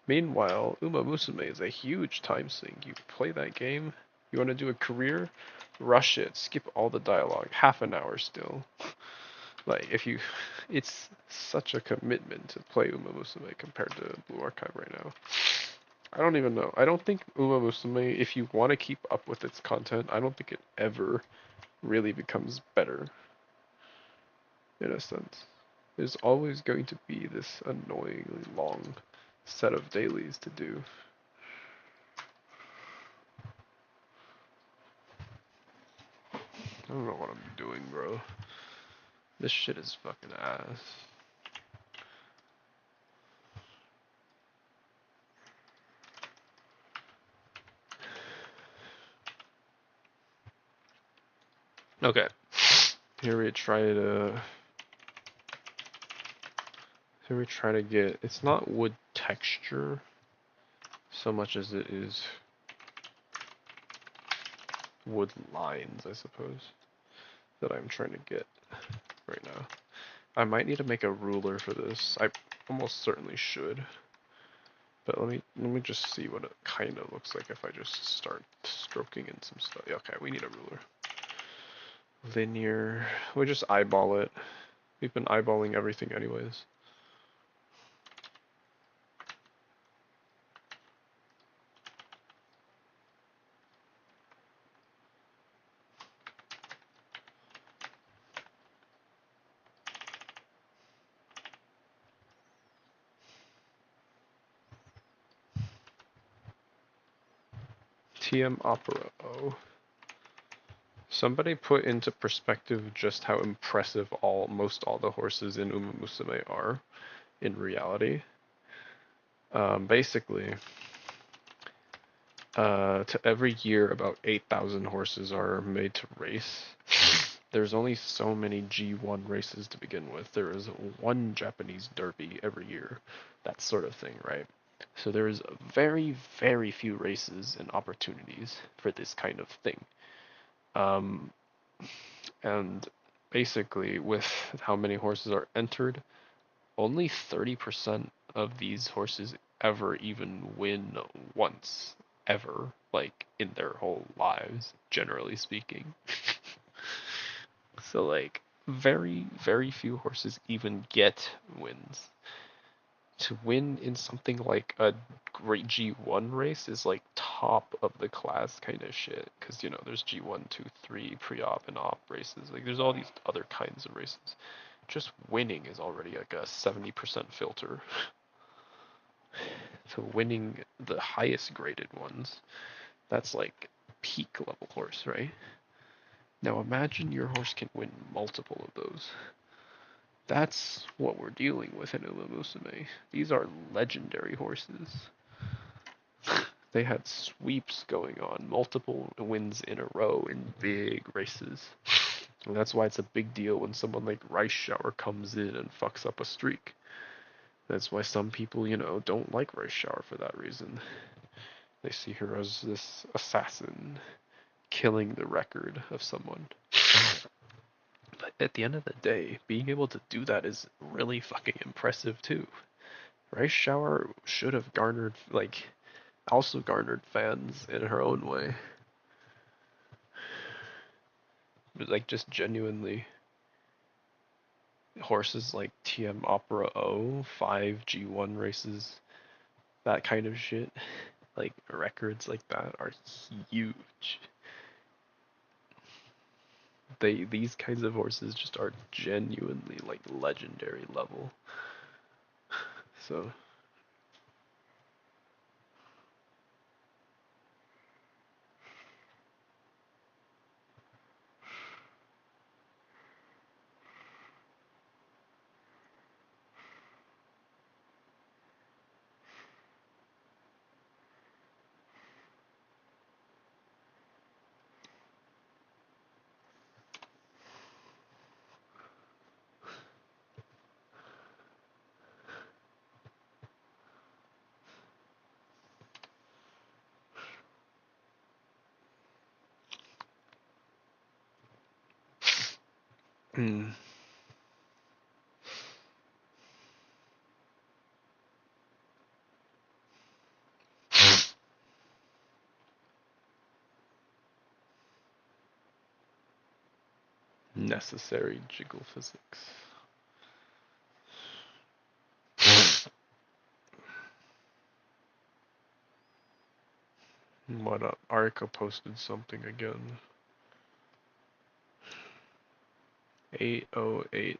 Meanwhile, Uma Musume is a huge time sink. You play that game, you want to do a career, rush it, skip all the dialogue, half an hour still. Like, if you, it's such a commitment to play Uma Musume compared to Blue Archive right now. I don't even know. I don't think Uma Musume, if you want to keep up with its content, I don't think it ever really becomes better, in a sense. There's always going to be this annoyingly long set of dailies to do. I don't know what I'm doing, bro. This shit is fucking ass. Okay. Here we try to get, it's not wood texture so much as it is wood lines, I suppose, that I'm trying to get right now. I might need to make a ruler for this. I almost certainly should. But let me just see what it kind of looks like if I just start stroking in some stuff. Yeah, okay, we need a ruler. Linear. We just eyeball it. We've been eyeballing everything anyways. TM Opera. Oh. Somebody put into perspective just how impressive most all the horses in Uma Musume are in reality. Basically, to every year about 8,000 horses are made to race. There's only so many G1 races to begin with. There is one Japanese derby every year, that sort of thing, right? So there is very, very few races and opportunities for this kind of thing. Um, and basically, with how many horses are entered, only 30% of these horses ever even win once, ever, like in their whole lives, generally speaking. So, like, very, very few horses even get wins. to win in something like a great G1 race is like top of the class kind of shit. Because, you know, there's G1, 2, 3, pre-op and op races. Like, there's all these other kinds of races. Just winning is already like a 70% filter. So winning the highest graded ones, that's like peak level horse, right? Now imagine your horse can win multiple of those. That's what we're dealing with in Uma Musume. These are legendary horses. They had sweeps going on, multiple wins in a row in big races. And that's why it's a big deal when someone like Rice Shower comes in and fucks up a streak. That's why some people, you know, don't like Rice Shower for that reason. They see her as this assassin killing the record of someone. But at the end of the day, being able to do that is really fucking impressive too. Rice Shower should have garnered, like, also garnered fans in her own way. But, like, just genuinely, horses like TM Opera O, 5 G1 races, that kind of shit, like, records like that are huge. These kinds of horses just are genuinely, like, legendary level. So, necessary jiggle physics. What up? Arika posted something again. 808.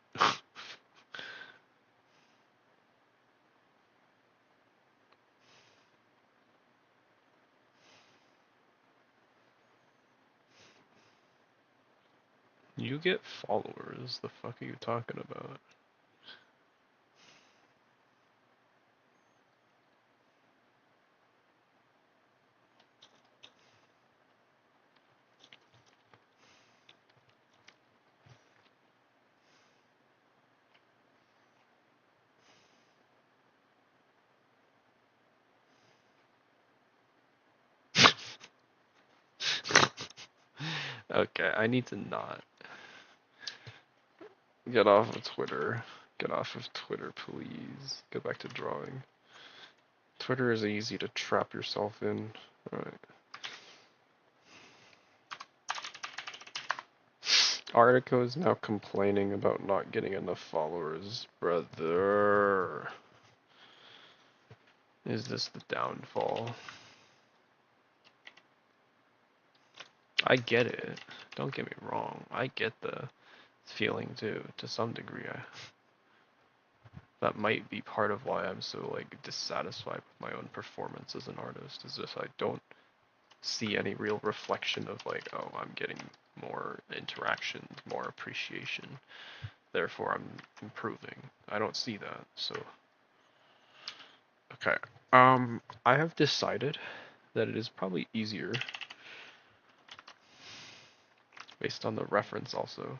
You get followers. The fuck are you talking about? Okay, I need to not. Get off of Twitter. Get off of Twitter, please. Get back to drawing. Twitter is easy to trap yourself in. Alright. Artico is now complaining about not getting enough followers. Brother. Is this the downfall? I get it. Don't get me wrong. I get the feeling too, to some degree. That might be part of why I'm so like dissatisfied with my own performance as an artist. Is if I don't see any real reflection of like, oh, I'm getting more interactions, more appreciation. Therefore, I'm improving. I don't see that. So, okay. I have decided that it is probably easier, based on the reference also,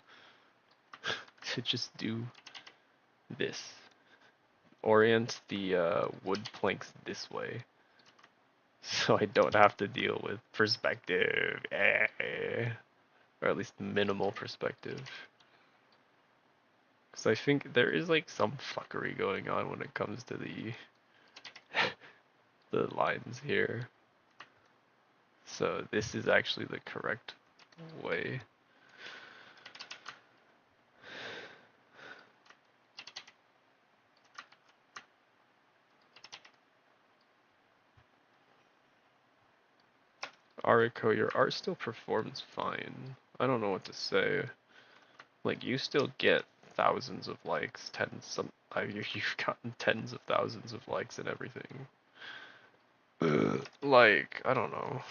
to just do this. Orient the wood planks this way, so I don't have to deal with perspective, or at least minimal perspective. Because I think there is like some fuckery going on when it comes to the the lines here. So this is actually the correct way. Ariko, your art still performs fine. I don't know what to say. Like, you still get thousands of likes, you've gotten tens of thousands of likes and everything. Like, I don't know.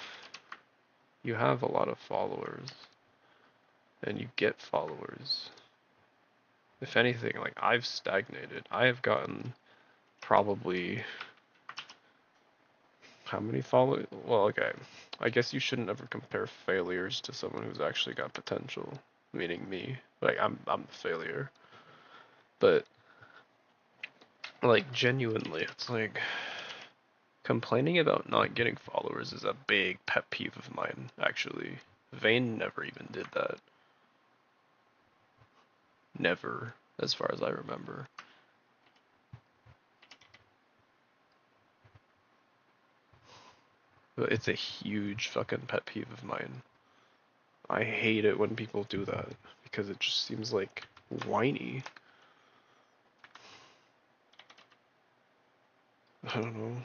You have a lot of followers, and you get followers. If anything, like, I've stagnated. I have gotten probably how many followers? Well, okay. I guess you shouldn't ever compare failures to someone who's actually got potential, meaning me. Like, I'm the failure. But like, genuinely, it's like complaining about not getting followers is a big pet peeve of mine, actually. Vane never even did that. Never, as far as I remember. But it's a huge fucking pet peeve of mine. I hate it when people do that because it just seems like whiny. I don't know.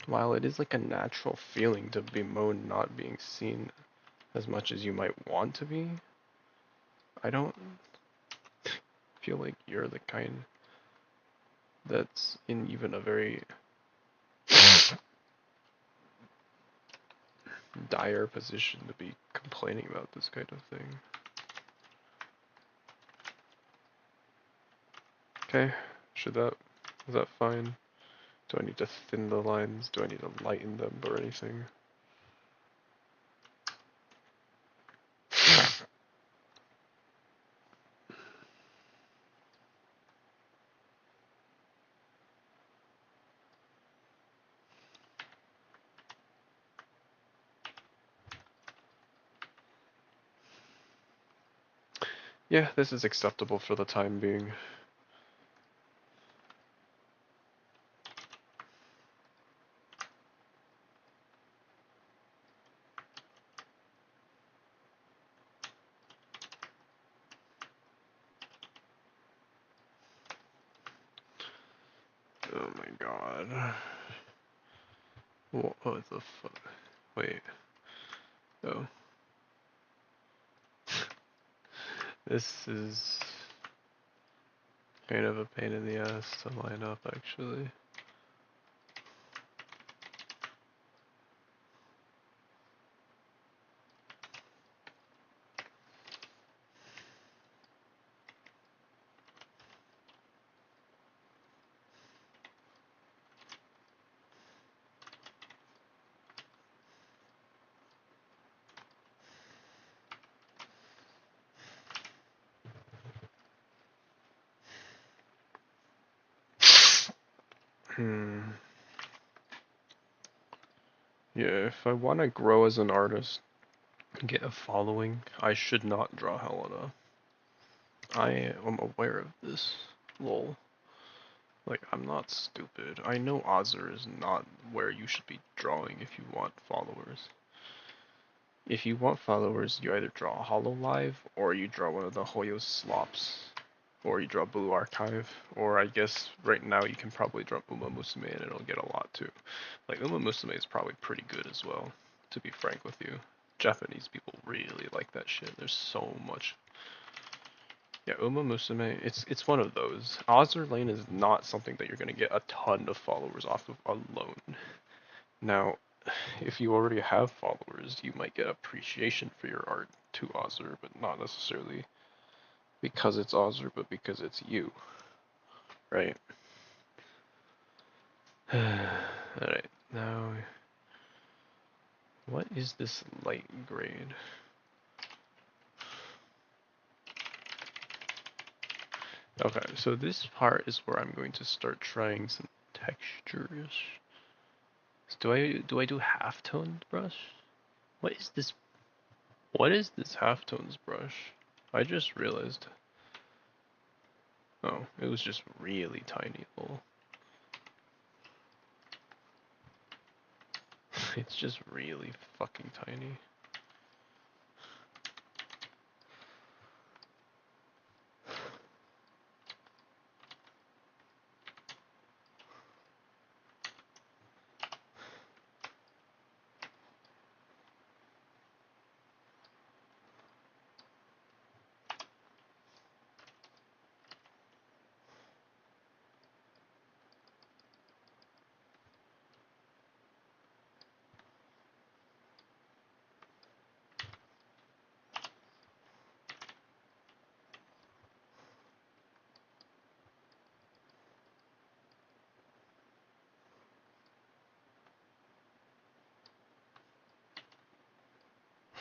While it is like a natural feeling to bemoan not being seen as much as you might want to be, I don't feel like you're the kind that's in even a very dire position to be complaining about this kind of thing. Okay, is that fine? Do I need to thin the lines? Do I need to lighten them or anything? Yeah, this is acceptable for the time being. Oh my god. What the fuck? Wait. Oh. This is kind of a pain in the ass to line up, actually. Yeah, if I want to grow as an artist and get a following, I should not draw Helena. I am aware of this. Lol. Like, I'm not stupid. I know Azur is not where you should be drawing if you want followers. If you want followers, you either draw Hololive, or you draw one of the Hoyo slops, or you draw Blue Archive, or I guess right now you can probably draw Uma Musume and it'll get a lot too. Like, Uma Musume is probably pretty good as well, to be frank with you. Japanese people really like that shit. There's so much. Yeah, Uma Musume, it's one of those. Azur Lane is not something that you're gonna get a ton of followers off of alone. Now, if you already have followers, you might get appreciation for your art to Azur, but not necessarily because it's Azur, but because it's you, right? Alright, now, what is this light grade? Okay, so this part is where I'm going to start trying some textures. Do I do halftones brush? What is this? What is this halftones brush? I just realized. Oh, it was just really tiny. Little. It's just really fucking tiny.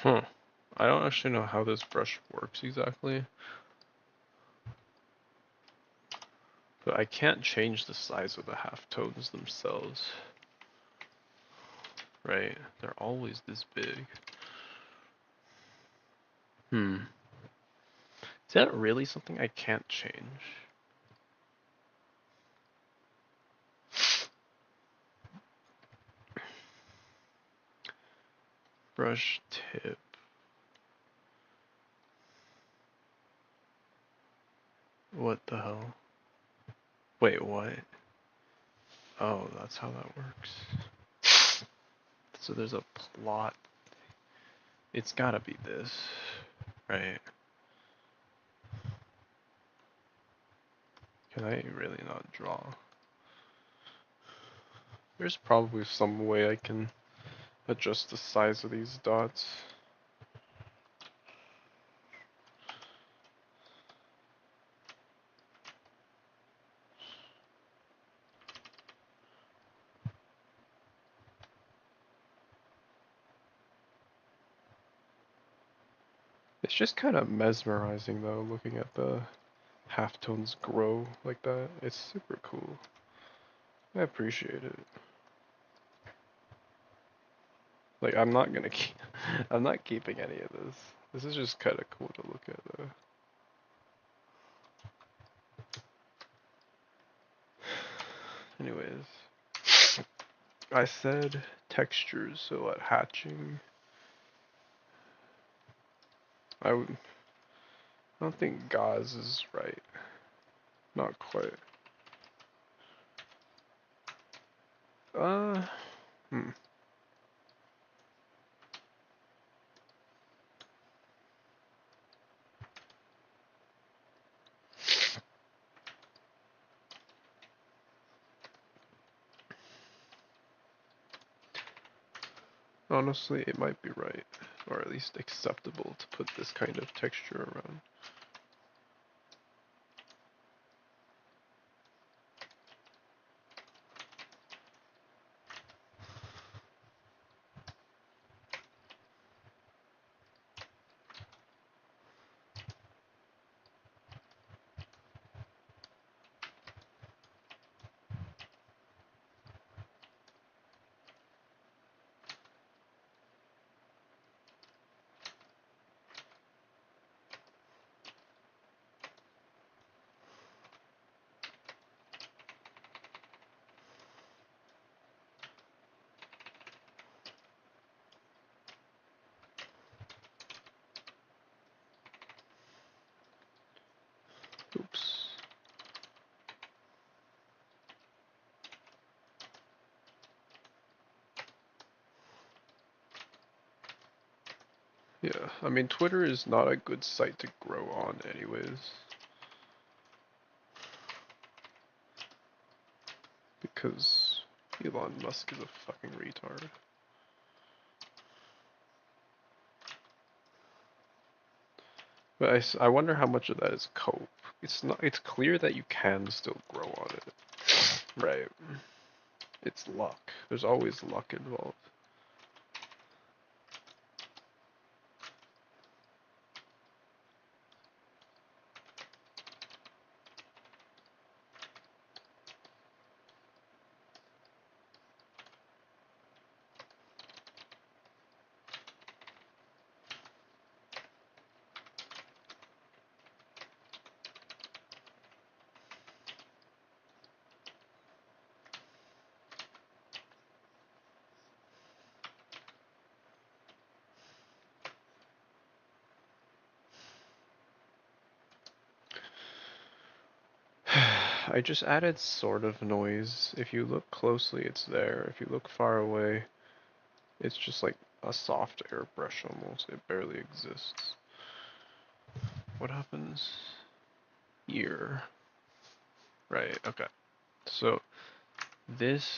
Huh. I don't actually know how this brush works exactly. But I can't change the size of the halftones themselves. Right? They're always this big. Hmm. Is that really something I can't change? Brush tip. What the hell? Wait, what? Oh, that's how that works. So there's a plot. It's gotta be this, right? Can I really not draw? There's probably some way I can adjust the size of these dots. It's just kind of mesmerizing though, looking at the halftones grow like that. It's super cool. I appreciate it. Like I'm not gonna keep, I'm not keeping any of this. This is just kind of cool to look at though. Anyways, I said textures, so at hatching, I don't think gauze is right. Not quite. Uh, hmm. Honestly, it might be right, or at least acceptable to put this kind of texture around. Oops. Yeah, I mean, Twitter is not a good site to grow on anyways. Because Elon Musk is a fucking retard. But I wonder how much of that is cope. It's not. It's clear that you can still grow on it. Right. It's luck. There's always luck involved. I just added sort of noise. If you look closely, it's there. If you look far away, it's just like a soft airbrush almost. It barely exists. What happens here? Right, okay. So this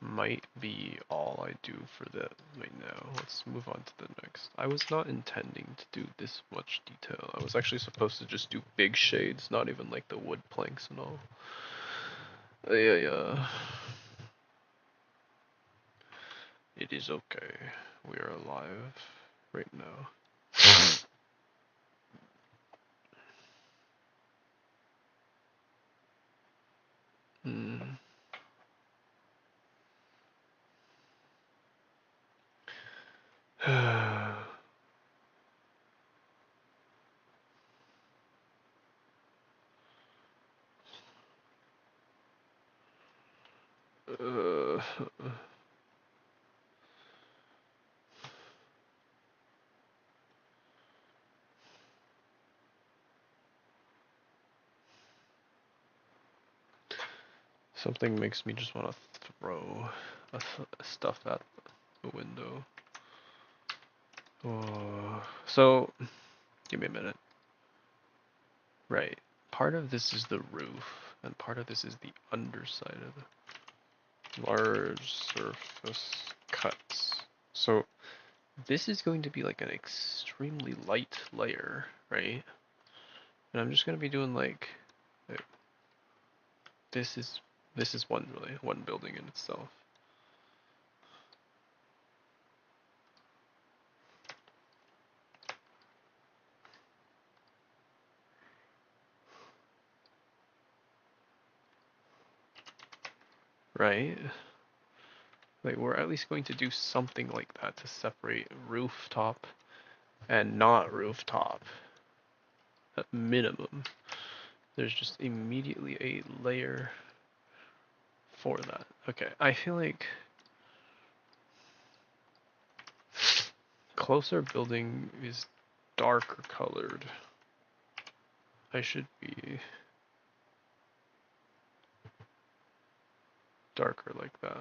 might be all I do for that right now. Let's move on to the next. I was not intending to do this much detail. I was actually supposed to just do big shades, not even like the wood planks and all. Yeah. It is okay. We are alive right now. Hmm. uh, Something makes me just want to throw stuff at the window. Oh, so, give me a minute. Right. Part of this is the roof, and part of this is the underside of the large surface cuts. So, this is going to be like an extremely light layer, right? And I'm just going to be doing like this is one building in itself. Right? Like we're at least going to do something like that to separate rooftop and not rooftop. At minimum. There's just immediately a layer for that. Okay, I feel like closer building is darker colored. I should be darker like that.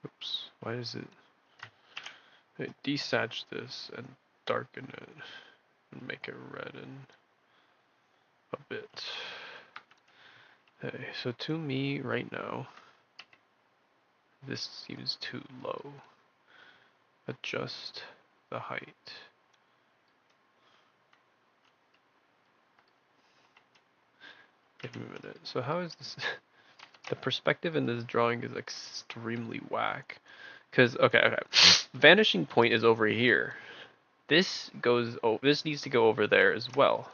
Oops, why is it? Desatch this and darken it and make it redden a bit. Okay, so to me right now, this seems too low. Adjust the height. Give me a minute. So how is this? The perspective in this drawing is extremely whack. Cause okay. Vanishing point is over here. This goes. Oh, this needs to go over there as well.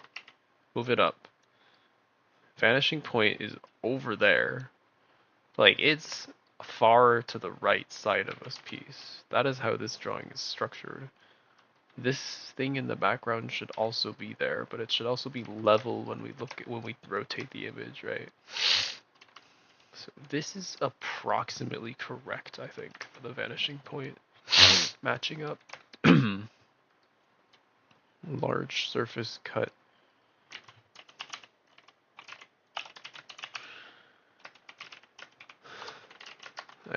Move it up. Vanishing point is over there. Like it's far to the right side of this piece. That is how this drawing is structured. This thing in the background should also be there, but it should also be level when we rotate the image, right? So this is approximately correct, I think, for the vanishing point. Matching up. Large surface cut.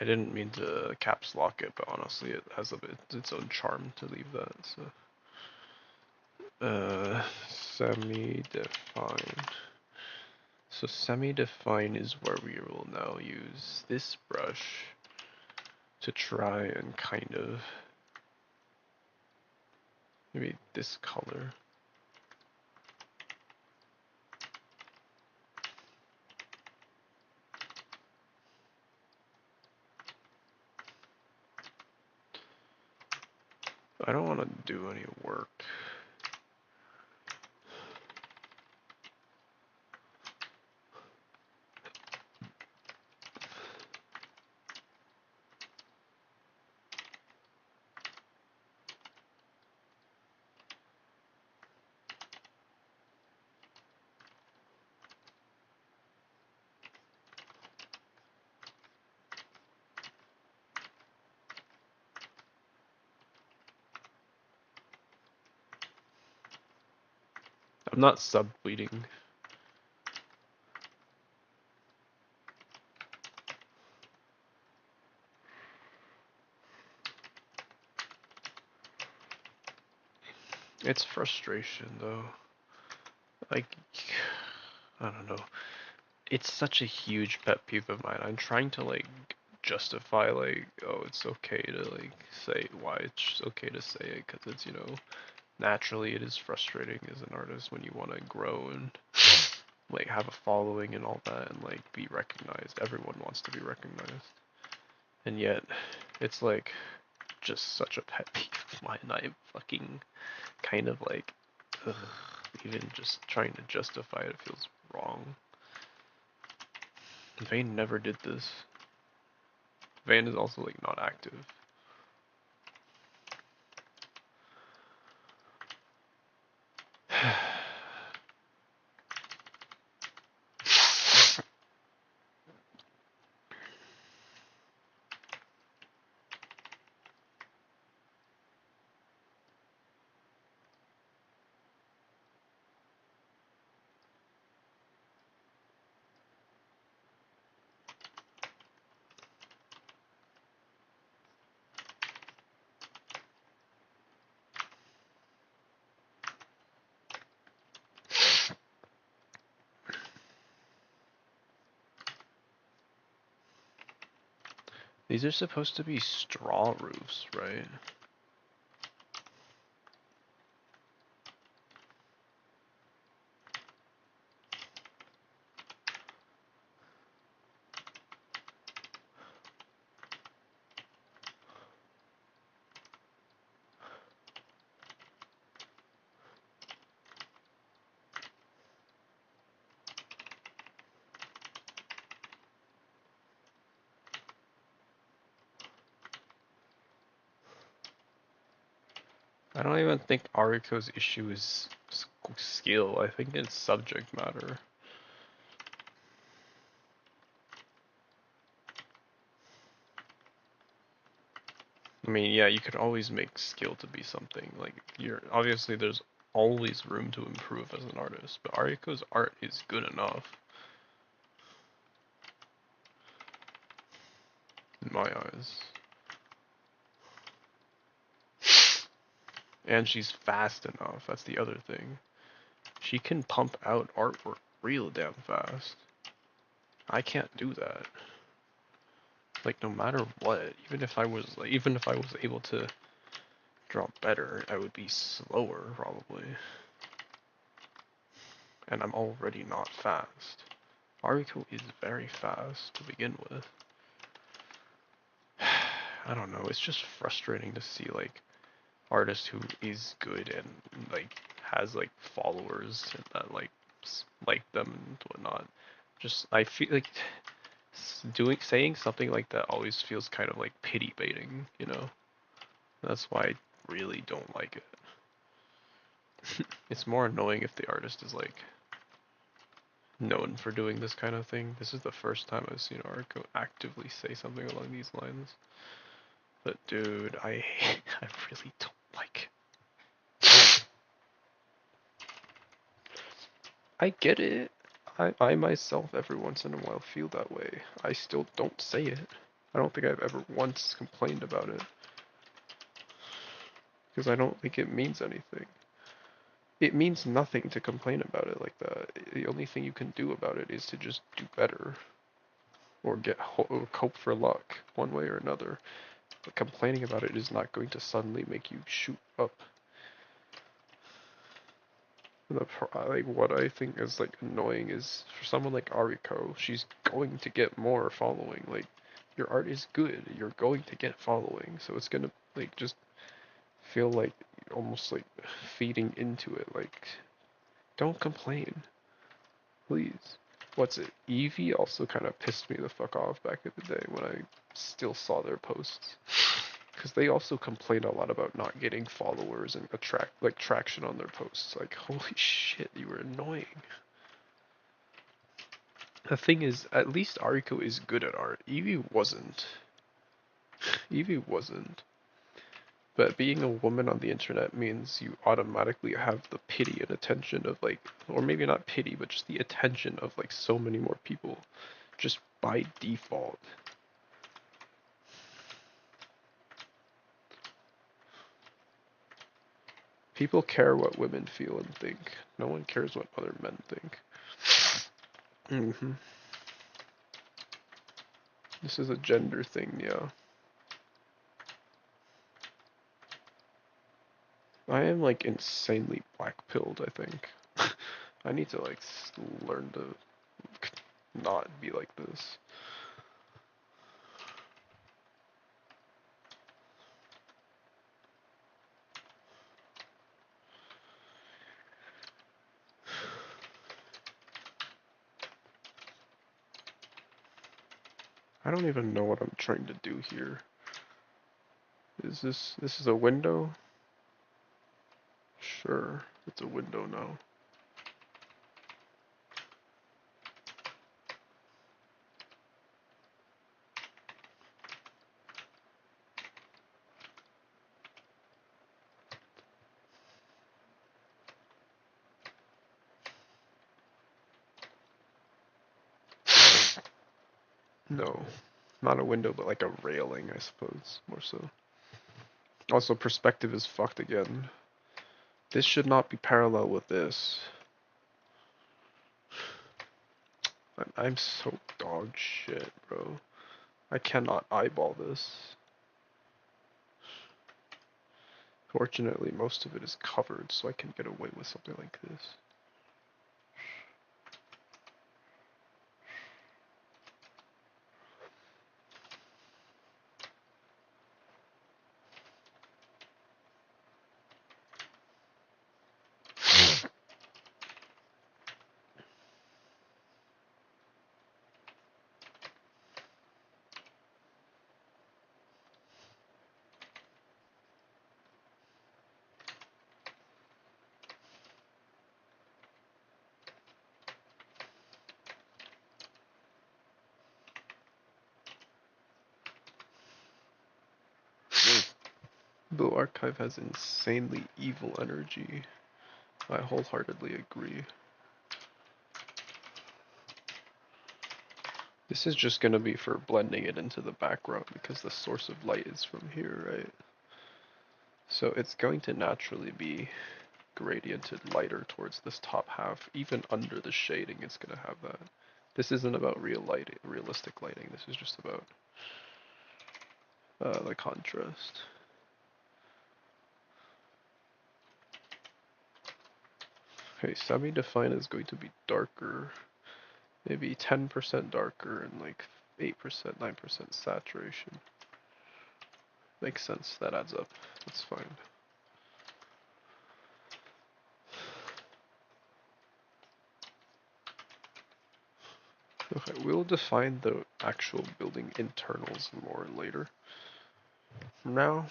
I didn't mean to caps lock it, but honestly it has its own charm to leave that, so. Semi-define. So semi-define is where we will now use this brush to try and kind of maybe this color. I don't want to do any work. I'm not sub-bleeding. It's frustration though. Like, I don't know. It's such a huge pet peeve of mine. I'm trying to like justify like, oh, it's okay to like say why it's okay to say it because it's, naturally it is frustrating as an artist when you want to grow and like have a following and all that and like be recognized. Everyone wants to be recognized. And yet it's like just such a pet peeve of mine. I fucking kind of like ugh, even just trying to justify it feels wrong. Vane never did this. Vane is also like not active. These are supposed to be straw roofs, right? I don't even think Ariko's issue is skill. I think it's subject matter. I mean, yeah, you could always make skill to be something. Like, you're obviously there's always room to improve as an artist, but Ariko's art is good enough in my eyes. And she's fast enough. That's the other thing. She can pump out artwork real damn fast. I can't do that. Like no matter what, even if I was able to draw better, I would be slower probably. And I'm already not fast. Ariko is very fast to begin with. I don't know, it's just frustrating to see like artist who is good and like has like followers and that like them and whatnot. Just I feel like saying something like that always feels kind of like pity baiting. That's why I really don't like it. It's more annoying if the artist is like known for doing this kind of thing. This is the first time I've seen Arco actively say something along these lines. But dude, I really don't like it. I get it. I myself every once in a while feel that way. I still don't say it. I don't think I've ever once complained about it. Because I don't think it means anything. It means nothing to complain about it like that. The only thing you can do about it is to just do better. Or or cope for luck, one way or another. But complaining about it is not going to suddenly make you shoot up. Like what I think is like annoying is for someone like Ariko, she's going to get more following. Like your art is good, you're going to get following, so it's gonna like just feel like almost like feeding into it. Like don't complain, please. What's it? Eevee also kind of pissed me the fuck off back in the day when I still saw their posts. Because they also complained a lot about not getting followers and traction on their posts. Like, holy shit, you were annoying. The thing is, at least Ariko is good at art. Eevee wasn't. Eevee wasn't. But being a woman on the internet means you automatically have the pity and attention of like, or maybe not pity, but just the attention of like so many more people, just by default. People care what women feel and think. No one cares what other men think. This is a gender thing, yeah. I am like insanely black-pilled, I think. I need to like learn to not be like this. I don't even know what I'm trying to do here. This is a window? Sure, it's a window now. No, not a window, but like a railing, I suppose, more so. Also, perspective is fucked again. This should not be parallel with this. I'm so dog shit, bro. I cannot eyeball this. Fortunately, most of it is covered, so I can get away with something like this. Blue Archive has insanely evil energy. I wholeheartedly agree. This is just gonna be for blending it into the background because the source of light is from here, right? So it's going to naturally be gradiented lighter towards this top half. Even under the shading, it's gonna have that. This isn't about real lighting, realistic lighting. This is just about the contrast. Okay, semi-define is going to be darker. Maybe 10% darker and like 8%, 9% saturation. Makes sense, that adds up. That's fine. Okay, we'll define the actual building internals more later. For now,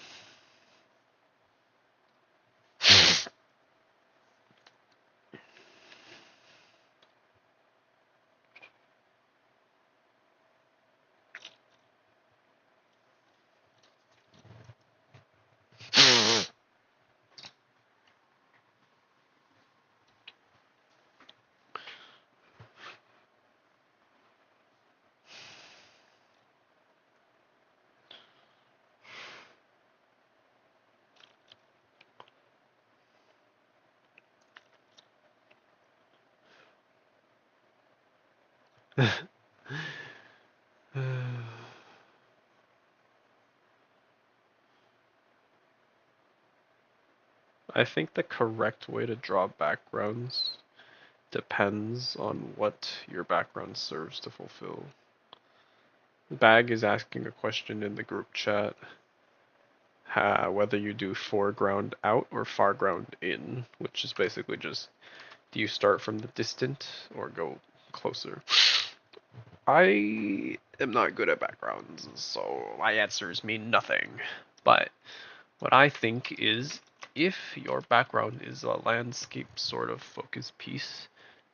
I think the correct way to draw backgrounds depends on what your background serves to fulfill. Bag is asking a question in the group chat, whether you do foreground out or foreground in, which is basically just, do you start from the distant or go closer? I am not good at backgrounds, so my answers mean nothing. But what I think is, if your background is a landscape sort of focus piece,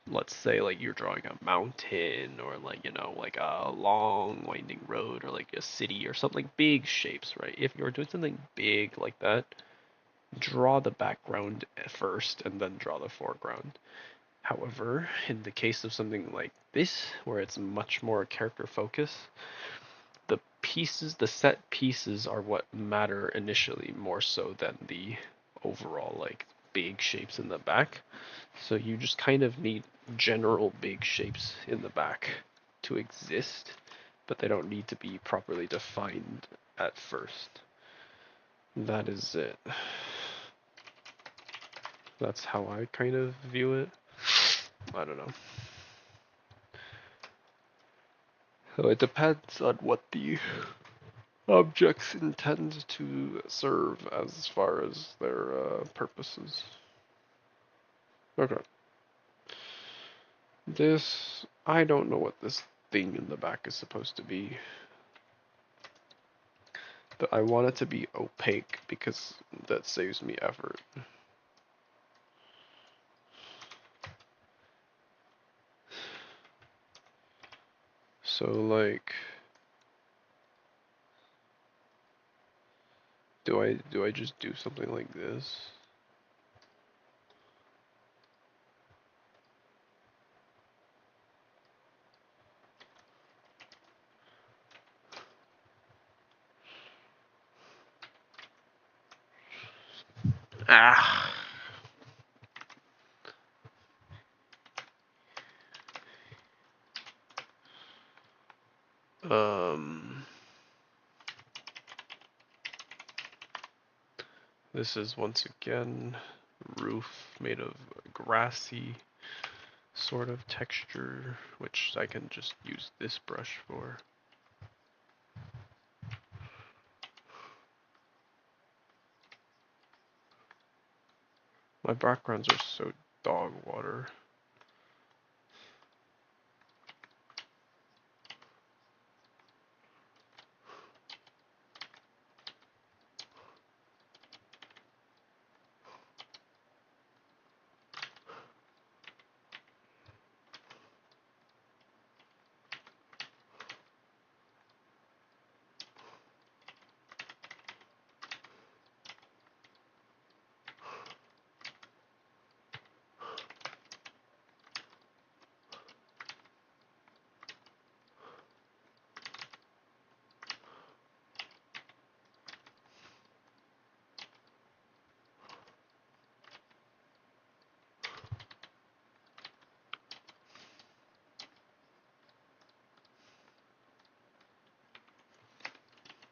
let's say like you're drawing a mountain or like, you know, like a long winding road or like a city or something, like big shapes, right? If you're doing something big like that, draw the background first and then draw the foreground. However, in the case of something like this, where it's much more character focus, the pieces, the set pieces are what matter initially more so than the overall like big shapes in the back. So you just kind of need general big shapes in the back to exist, but they don't need to be properly defined at first. That is it. That's how I kind of view it. I don't know. So it depends on what the objects intend to serve as far as their purposes. Okay. This, I don't know what this thing in the back is supposed to be. But I want it to be opaque because that saves me effort. So like, do I just do something like this? Ah. Um. This is once again roof made of grassy sort of texture, which I can just use this brush for. My backgrounds are so dog water.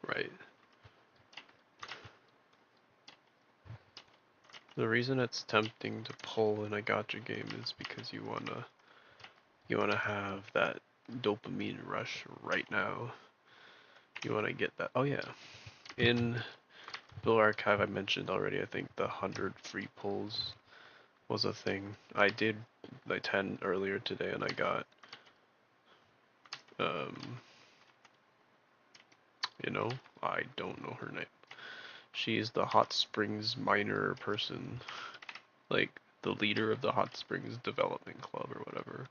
Right. The reason it's tempting to pull in a gacha game is because you wanna have that dopamine rush right now. You wanna get that. Oh yeah, in Bill Archive I mentioned already. I think the 100 free pulls was a thing. I did like 10 earlier today, and I got um, you know, I don't know her name. She's the Hot Springs miner person, like the leader of the Hot Springs Development Club or whatever.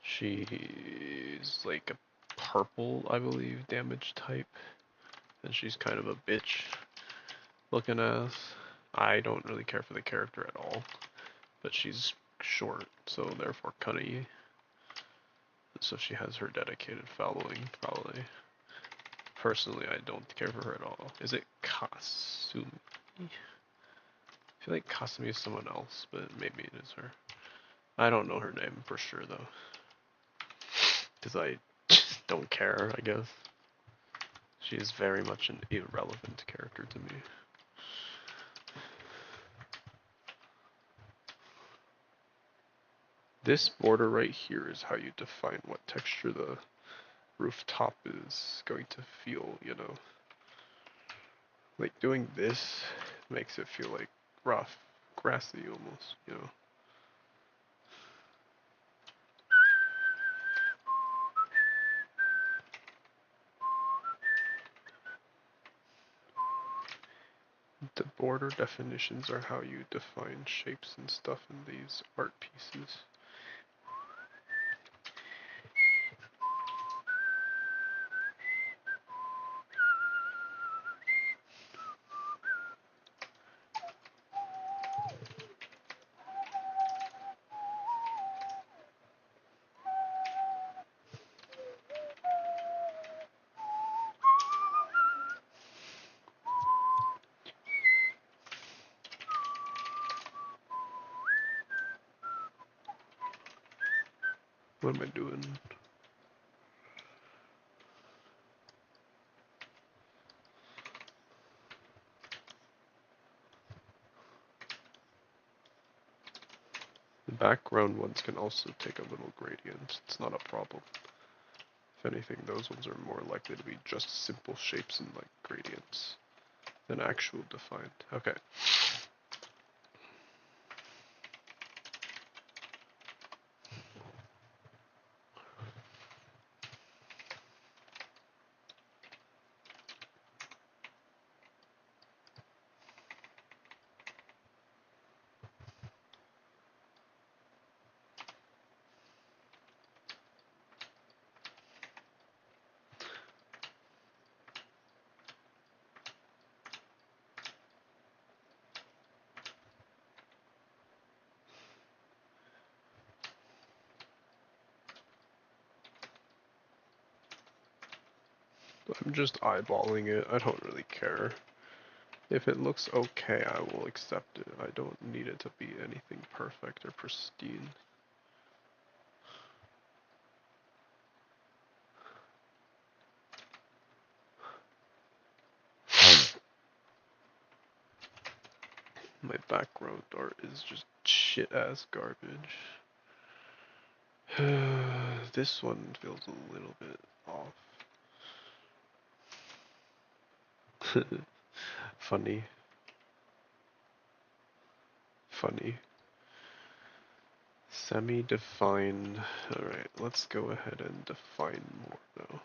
She's like a purple, I believe, damage type, and she's kind of a bitch looking ass. I don't really care for the character at all, but she's short, so therefore cunny. So she has her dedicated following, probably. Personally, I don't care for her at all. Is it Kasumi? I feel like Kasumi is someone else, but maybe it is her. I don't know her name for sure, though. Because I just don't care, I guess. She is very much an irrelevant character to me. This border right here is how you define what texture the rooftop is going to feel, you know. Like doing this makes it feel like rough, grassy almost, you know. The border definitions are how you define shapes and stuff in these art pieces. What am I doing? The background ones can also take a little gradient. It's not a problem. If anything, those ones are more likely to be just simple shapes and like gradients than actual defined. Okay. I'm just eyeballing it. I don't really care. If it looks okay, I will accept it. I don't need it to be anything perfect or pristine. My background art is just shit ass garbage. This one feels a little bit off. Funny. Funny. Semi-defined. Alright, let's go ahead and define more now.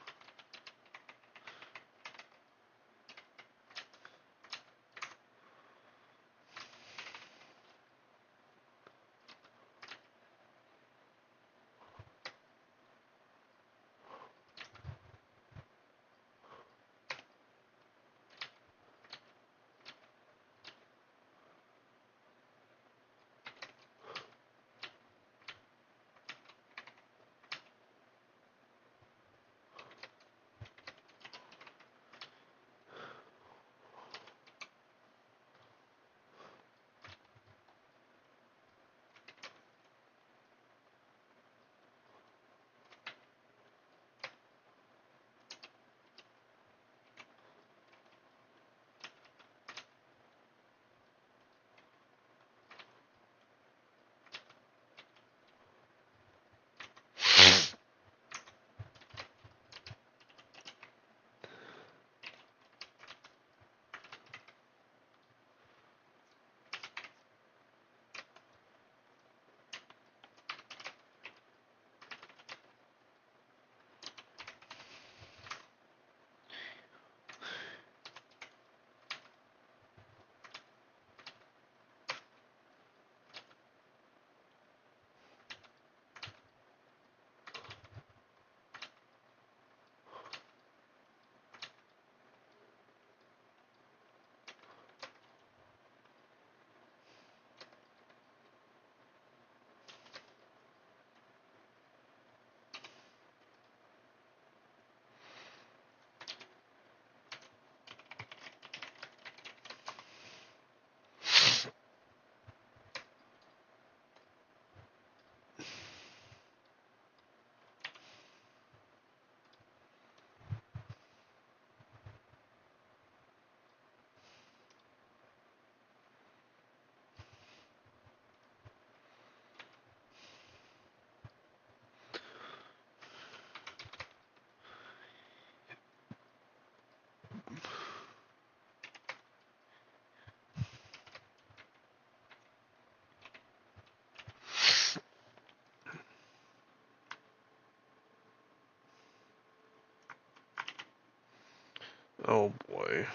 Oh boy.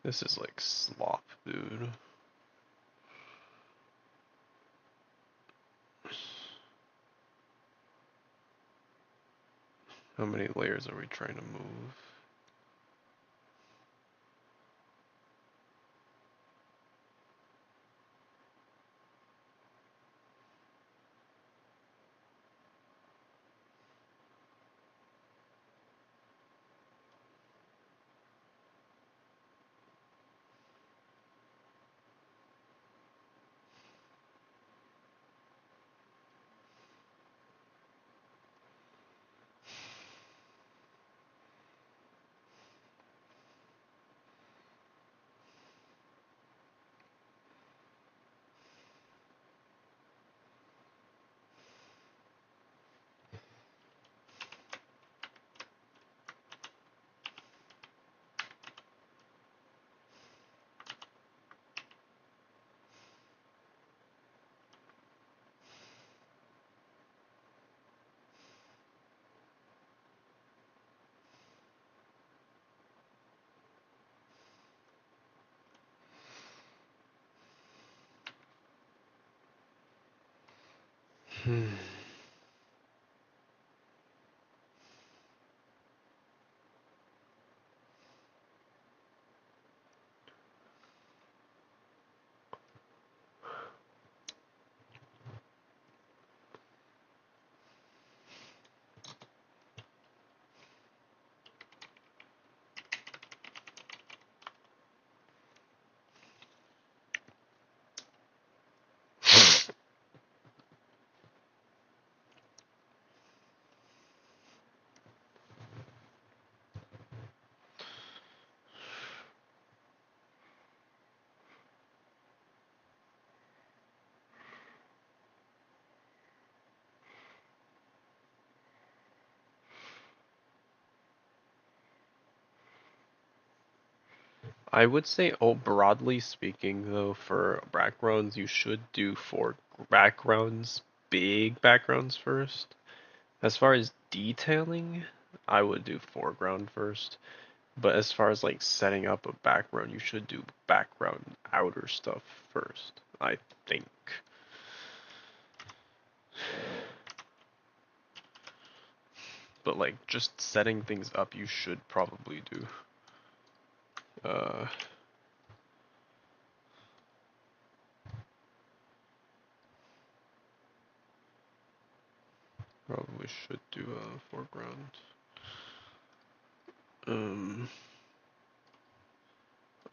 This is like slop, dude. How many layers are we trying to move? Hmm. I would say, oh, broadly speaking, though, for backgrounds, you should do four backgrounds, big backgrounds first. As far as detailing, I would do foreground first. But as far as like setting up a background, you should do background outer stuff first, I think. But like just setting things up, you should probably do. Uh, Probably should do a foreground. Um,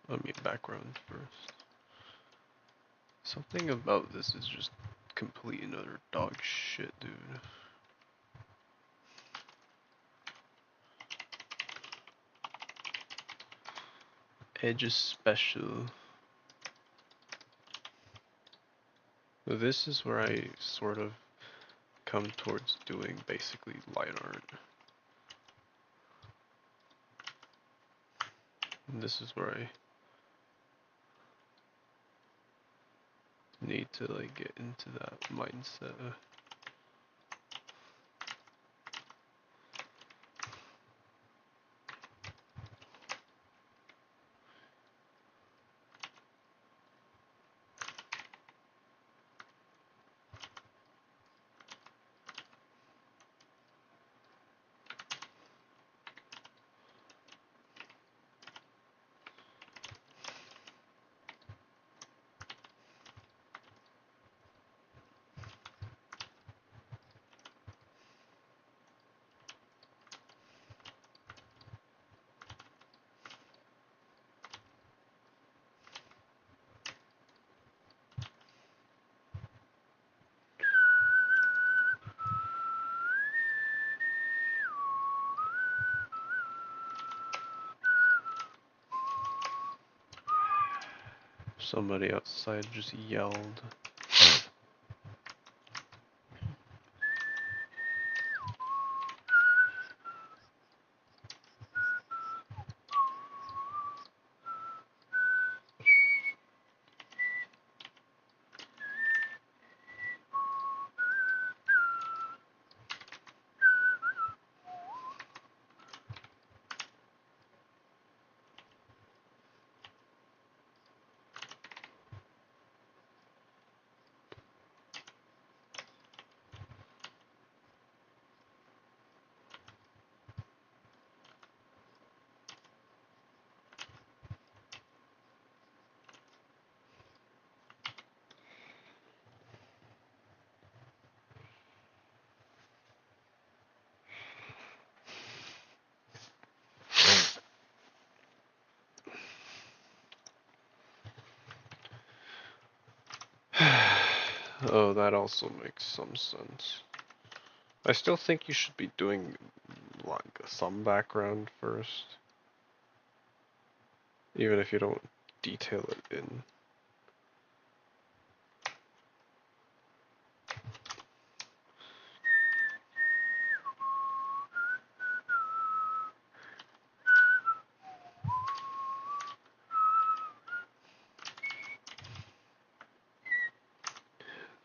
I mean background first. Something about this is just complete and utter dog shit, dude. Edge is special. This is where I sort of come towards doing basically light art. And this is where I need to like get into that mindset. Somebody outside just yelled. Oh, that also makes some sense. I still think you should be doing like some background first, even if you don't detail it in.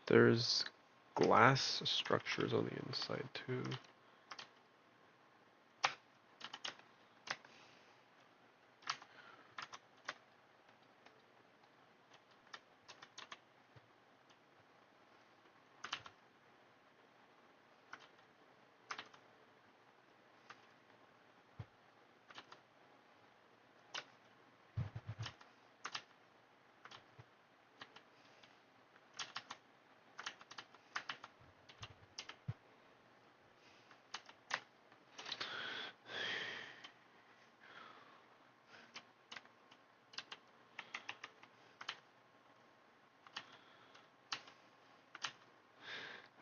There's glass structures on the inside too.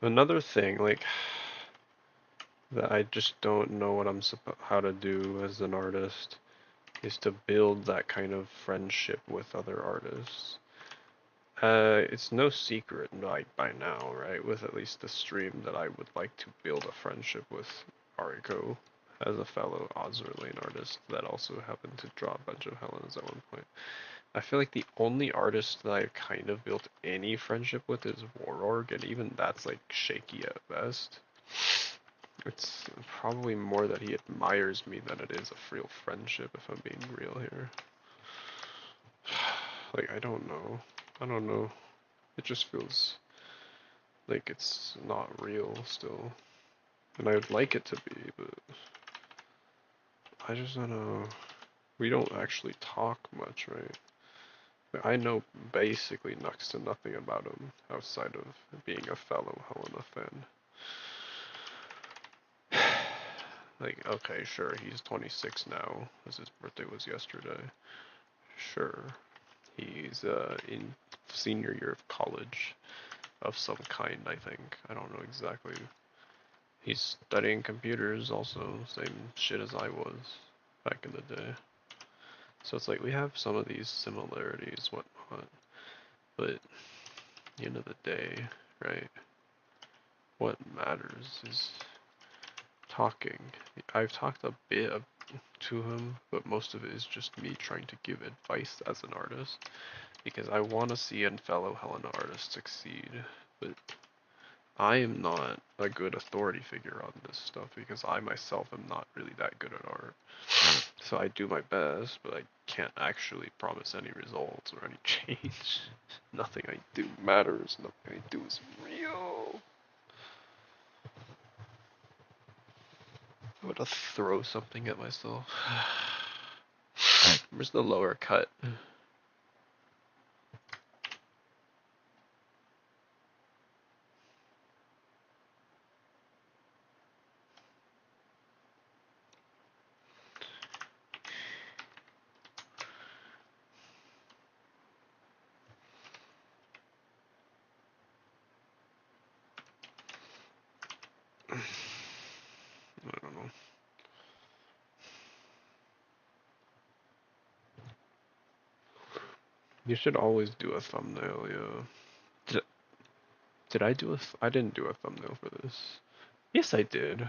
Another thing, like, that I just don't know what how to do as an artist is to build that kind of friendship with other artists. It's no secret, like, by now, right, with at least the stream, that I would like to build a friendship with Ariko as a fellow Azur Lane artist that also happened to draw a bunch of Helens at one point. I feel like the only artist that I kind of built any friendship with is Warorg, and even that's like shaky at best. It's probably more that he admires me than it is a real friendship, if I'm being real here. Like, I don't know. I don't know. It just feels like it's not real still. And I would like it to be, but I just don't know. We don't actually talk much, right? I know basically next to nothing about him outside of being a fellow Helena fan. Like, okay, sure, he's 26 now, as his birthday was yesterday. Sure, he's in senior year of college of some kind, I think. I don't know exactly. He's studying computers also, same shit as I was back in the day. So it's like we have some of these similarities, whatnot, but at the end of the day, right, what matters is talking. I've talked a bit to him, but most of it is just me trying to give advice as an artist, because I want to see a fellow Helena artist succeed, but I am not a good authority figure on this stuff because I myself am not really that good at art. So I do my best, but I can't actually promise any results or any change. Nothing I do matters, nothing I do is real. I'm gonna throw something at myself. Where's the lower cut? I don't know. You should always do a thumbnail, yeah. Did, did I do a I didn't do a thumbnail for this. Yes, I did.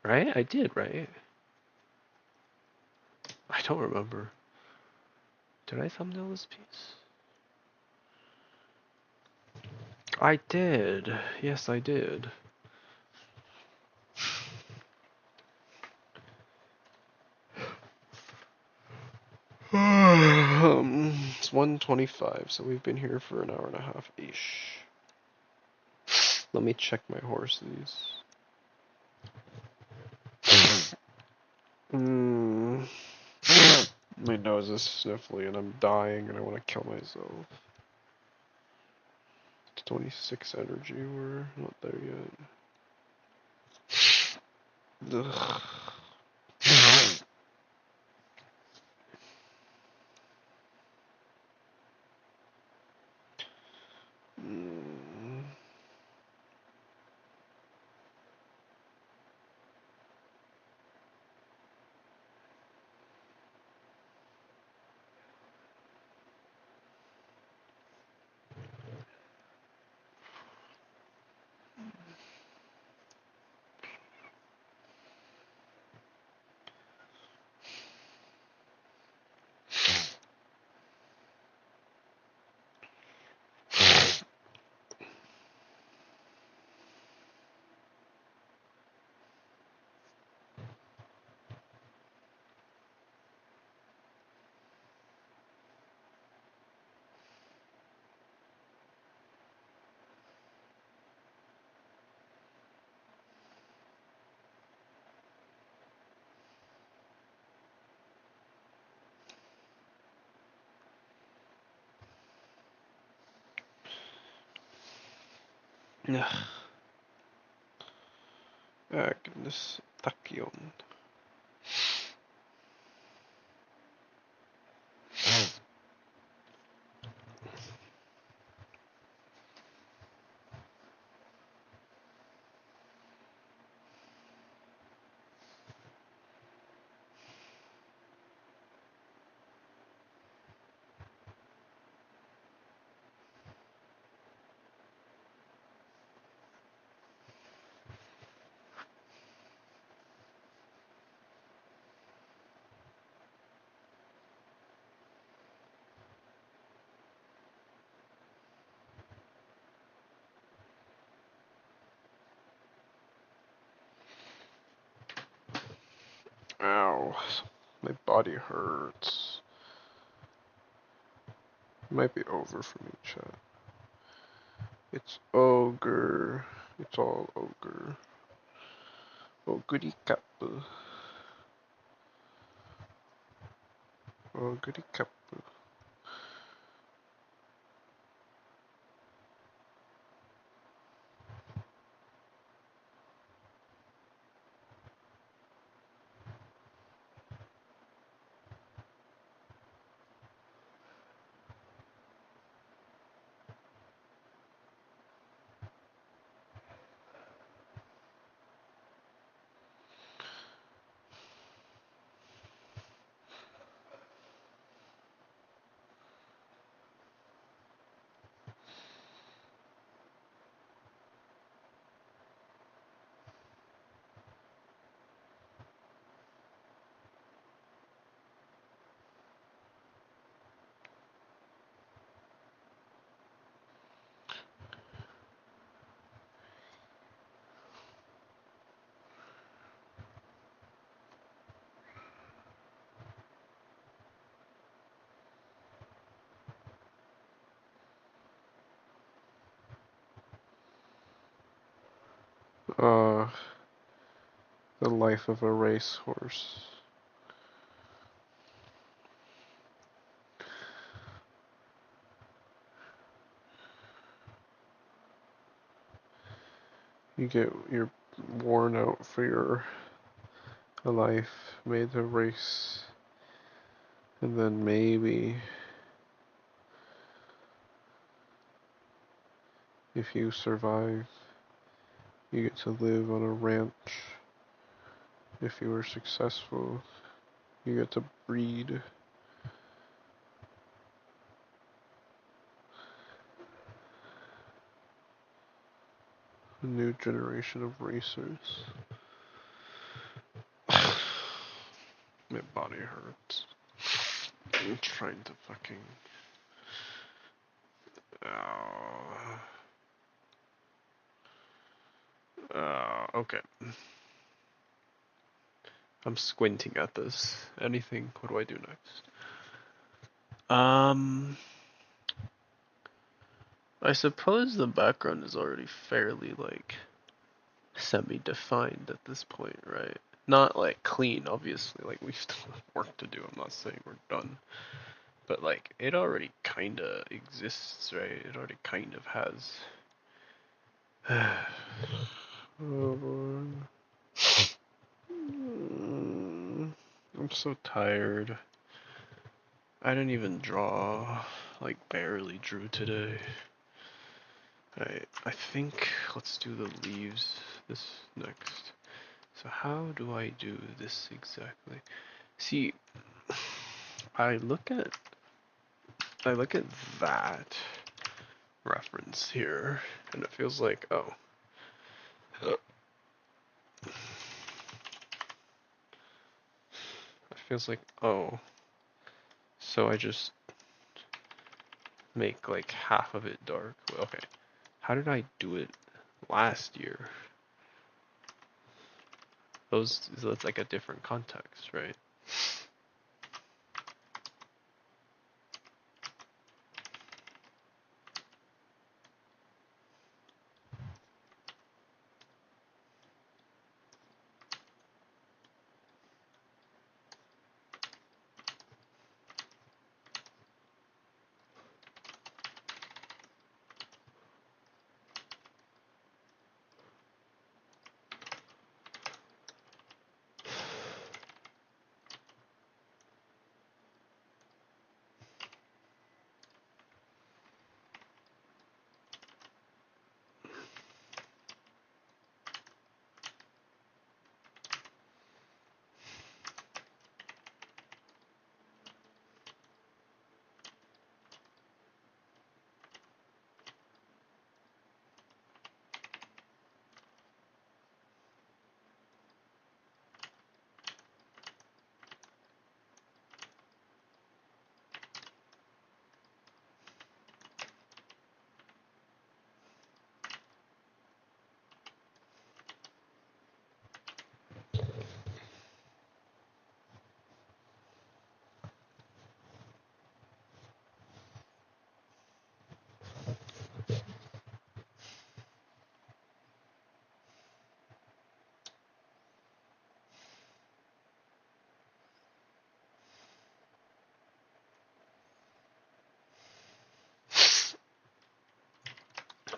Right? I did, right? I don't remember. Did I thumbnail this piece? I did. Yes, I did. It's 1:25, so we've been here for an hour and a half-ish. Let me check my horses. My nose is sniffly and I'm dying and I want to kill myself. It's 26 energy, we're not there yet. Ugh. Mm. Agnes Tachyon. Ow. My body hurts. It might be over for me, chat. It's ogre. It's all ogre. Ogre kappa. Ogre kappa. Uh, the life of a racehorse. You're worn out for your life, made to race, and then maybe if you survive, you get to live on a ranch. If you were successful, you get to breed a new generation of racers. My body hurts. I'm trying to fucking. Oh. Okay. I'm squinting at this. Anything? What do I do next? I suppose the background is already fairly like semi-defined at this point, right? Not like clean, obviously. Like we still have work to do. I'm not saying we're done, but like it already kind of exists, right? It already kind of has. Oh boy. I'm so tired. I didn't even draw, like barely drew today. I think let's do the leaves this next. So how do I do this exactly? See, I look at that reference here, and it feels like it feels like so I just make like half of it dark. Okay, how did I do it last year? So it's like a different context, right?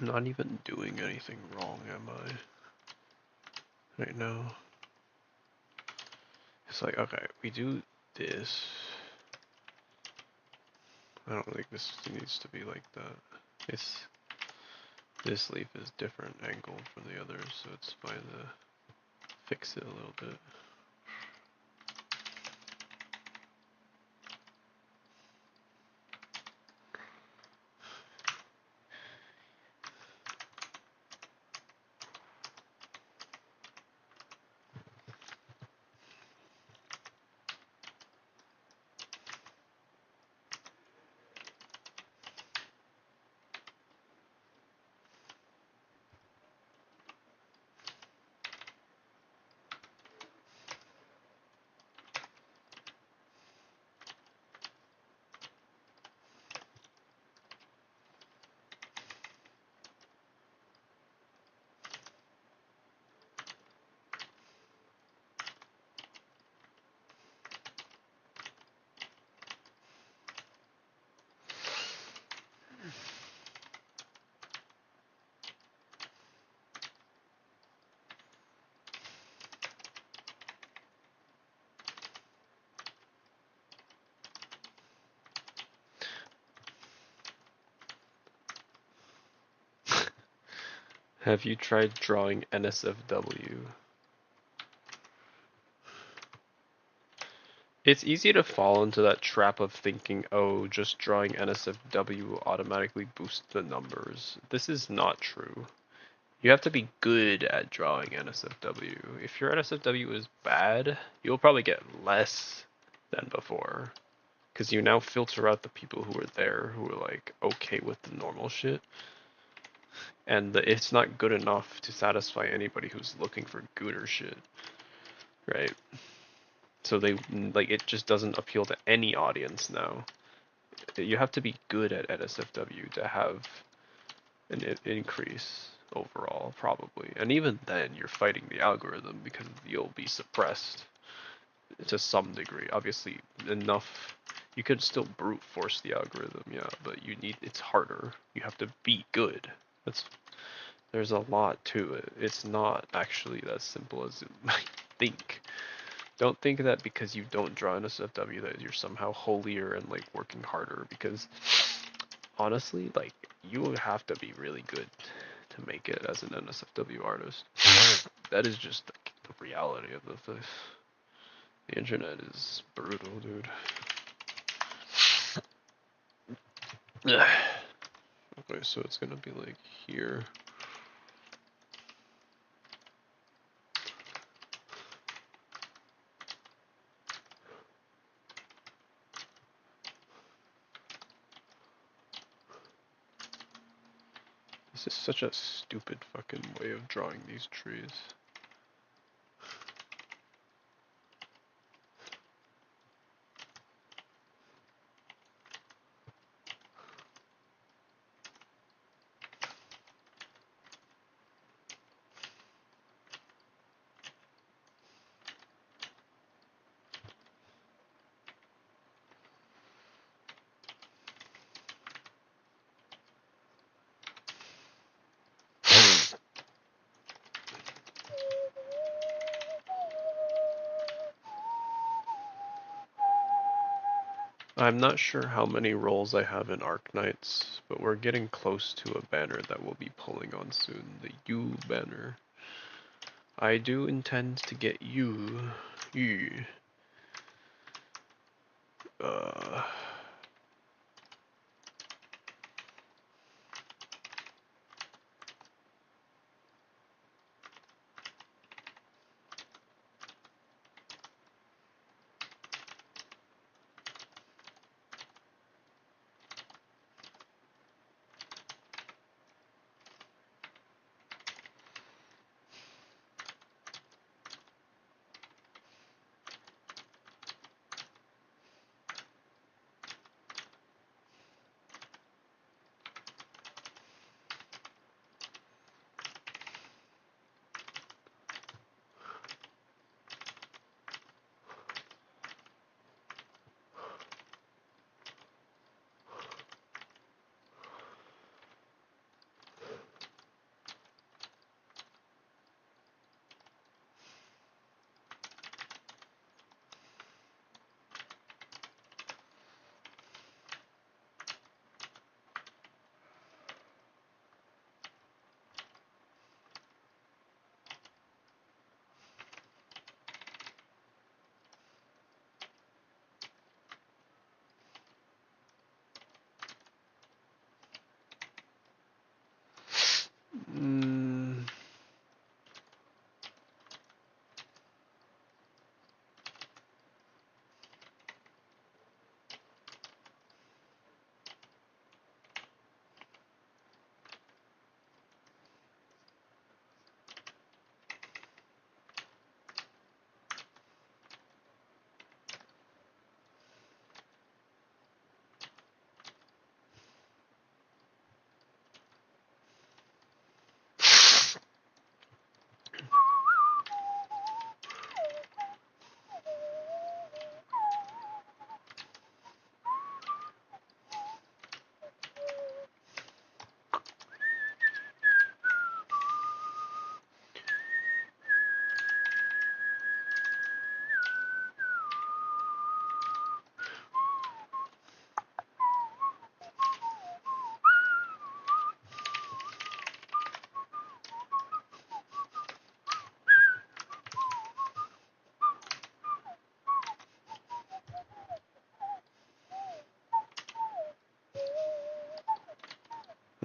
I'm not even doing anything wrong, am I? Right now. It's like, okay, we do this. I don't think this needs to be like that. This leaf is different angle from the others, so it's fine to fix it a little bit. Have you tried drawing NSFW? It's easy to fall into that trap of thinking, oh, just drawing NSFW will automatically boost the numbers. This is not true. You have to be good at drawing NSFW. If your NSFW is bad, you'll probably get less than before. Because you now filter out the people who are there who are like okay with the normal shit. And it's not good enough to satisfy anybody who's looking for gooder shit. Right? So it just doesn't appeal to any audience now. You have to be good at NSFW to have an increase overall, probably. And even then, you're fighting the algorithm because you'll be suppressed to some degree. Obviously, enough. You could still brute force the algorithm, yeah, but it's harder. You have to be good. There's a lot to it. It's not actually that simple as it might think. Don't think that because you don't draw an SFW that you're somehow holier and like working harder, because honestly, like you will have to be really good to make it as an NSFW artist. That is just the reality of the thing. The internet is brutal, dude. Okay, so it's gonna be like here. This is such a stupid fucking way of drawing these trees. I'm not sure how many rolls I have in Arknights, but we're getting close to a banner that we'll be pulling on soon, the U banner. I do intend to get you. Uh,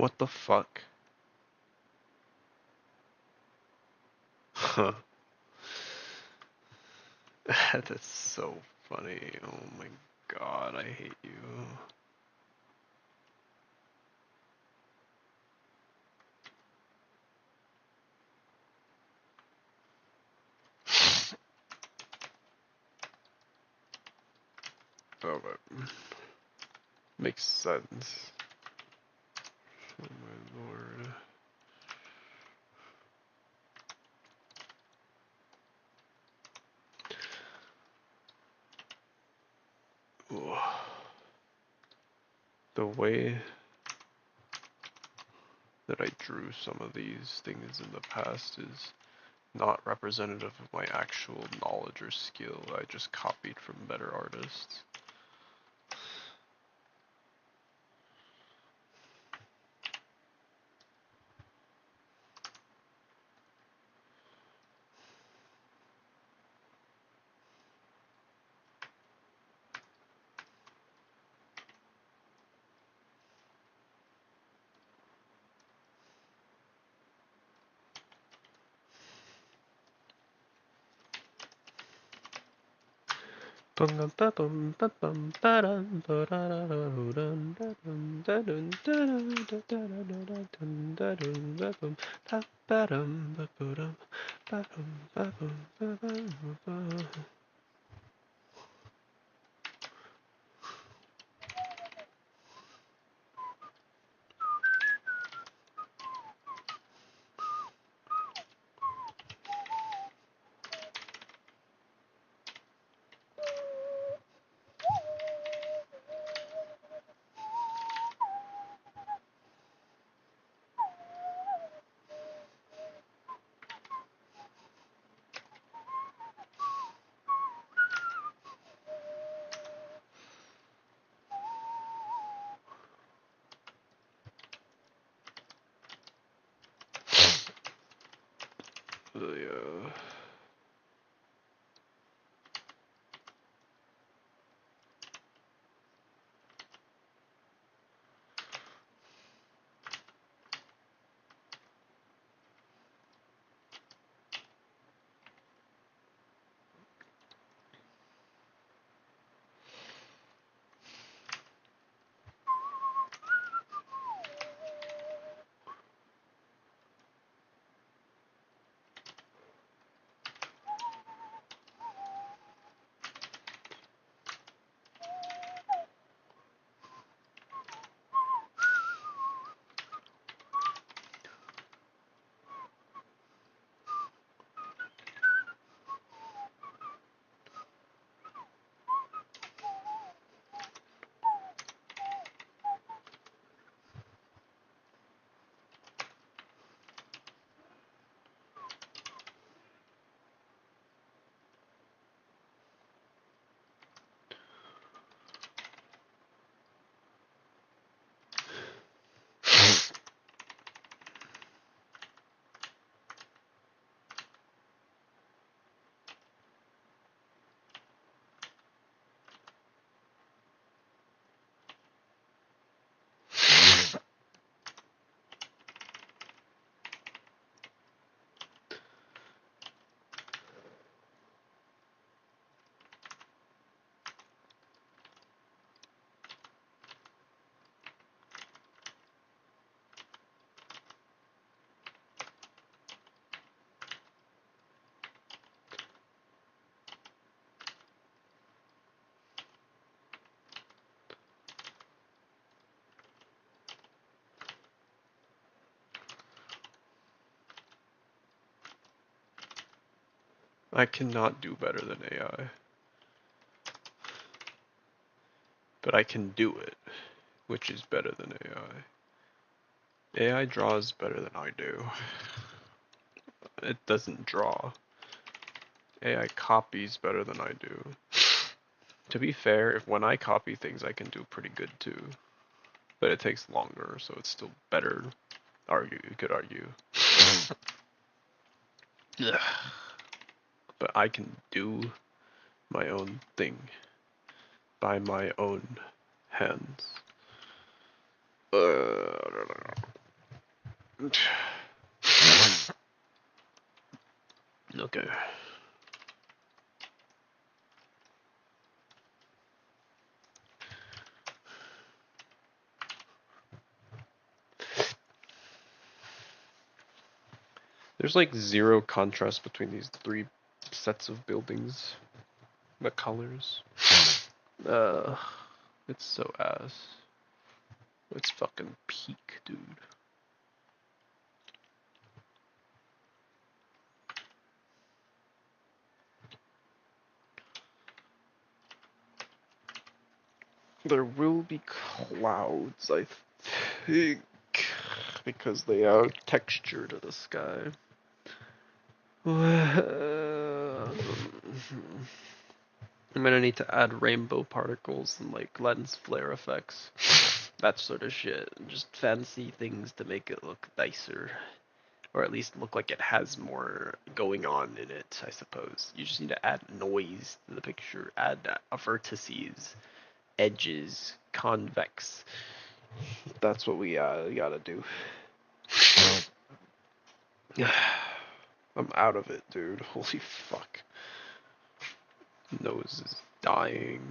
What the fuck? Huh. That's so funny. Oh my god, I hate you. Oh, but makes sense. Oh my lord. Ooh. The way that I drew some of these things in the past is not representative of my actual knowledge or skill. I just copied from better artists. Yeah. I cannot do better than AI, but I can do it, which is better than AI. AI draws better than I do. It doesn't draw. AI copies better than I do. To be fair, if when I copy things, I can do pretty good too, but it takes longer, so it's still better. You could argue. Yeah. But I can do my own thing by my own hands. I don't know. Okay. There's like zero contrast between these three sets of buildings. The colors. Uh, it's so ass. It's fucking peak, dude. There will be clouds, I think, because they are texture to the sky. I'm gonna need to add rainbow particles and like lens flare effects. That sort of shit. Just fancy things to make it look nicer. Or at least look like it has more going on in it, I suppose. You just need to add noise to the picture, add vertices, edges, convex. That's what we gotta do. I'm out of it, dude. Holy fuck. Nose is dying.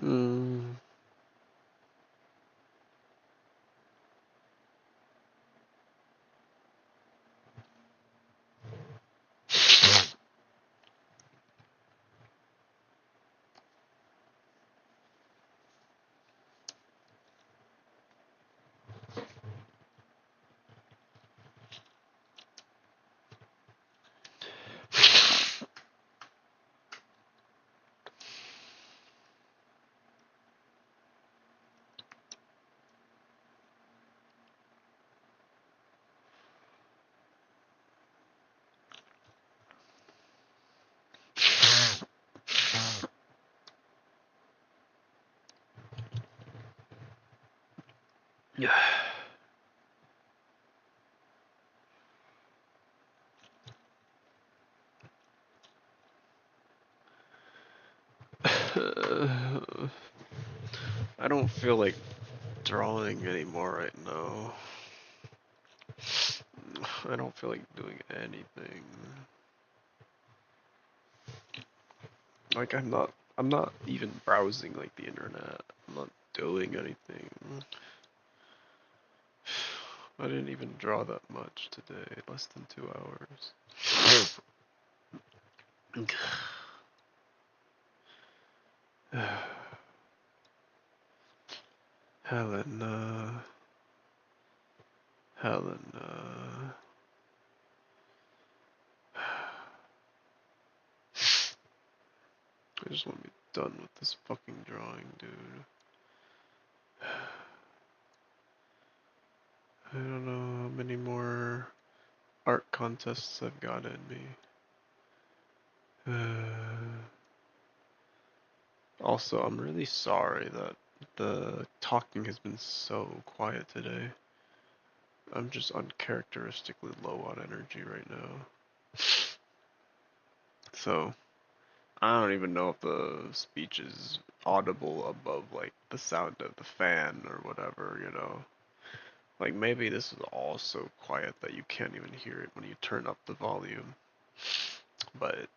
Mm. Yeah. I don't feel like drawing anymore right now. I don't feel like doing anything. Like I'm not even browsing like the internet. I'm not doing anything. I didn't even draw that much today. Less than 2 hours. Helena. Helena. I just want to be done with this fucking drawing, dude. I don't know how many more art contests I've got in me. Also, I'm really sorry that the talking has been so quiet today. I'm just uncharacteristically low on energy right now. So, I don't even know if the speech is audible above like the sound of the fan or whatever, you know. Like maybe this is all so quiet that you can't even hear it when you turn up the volume. But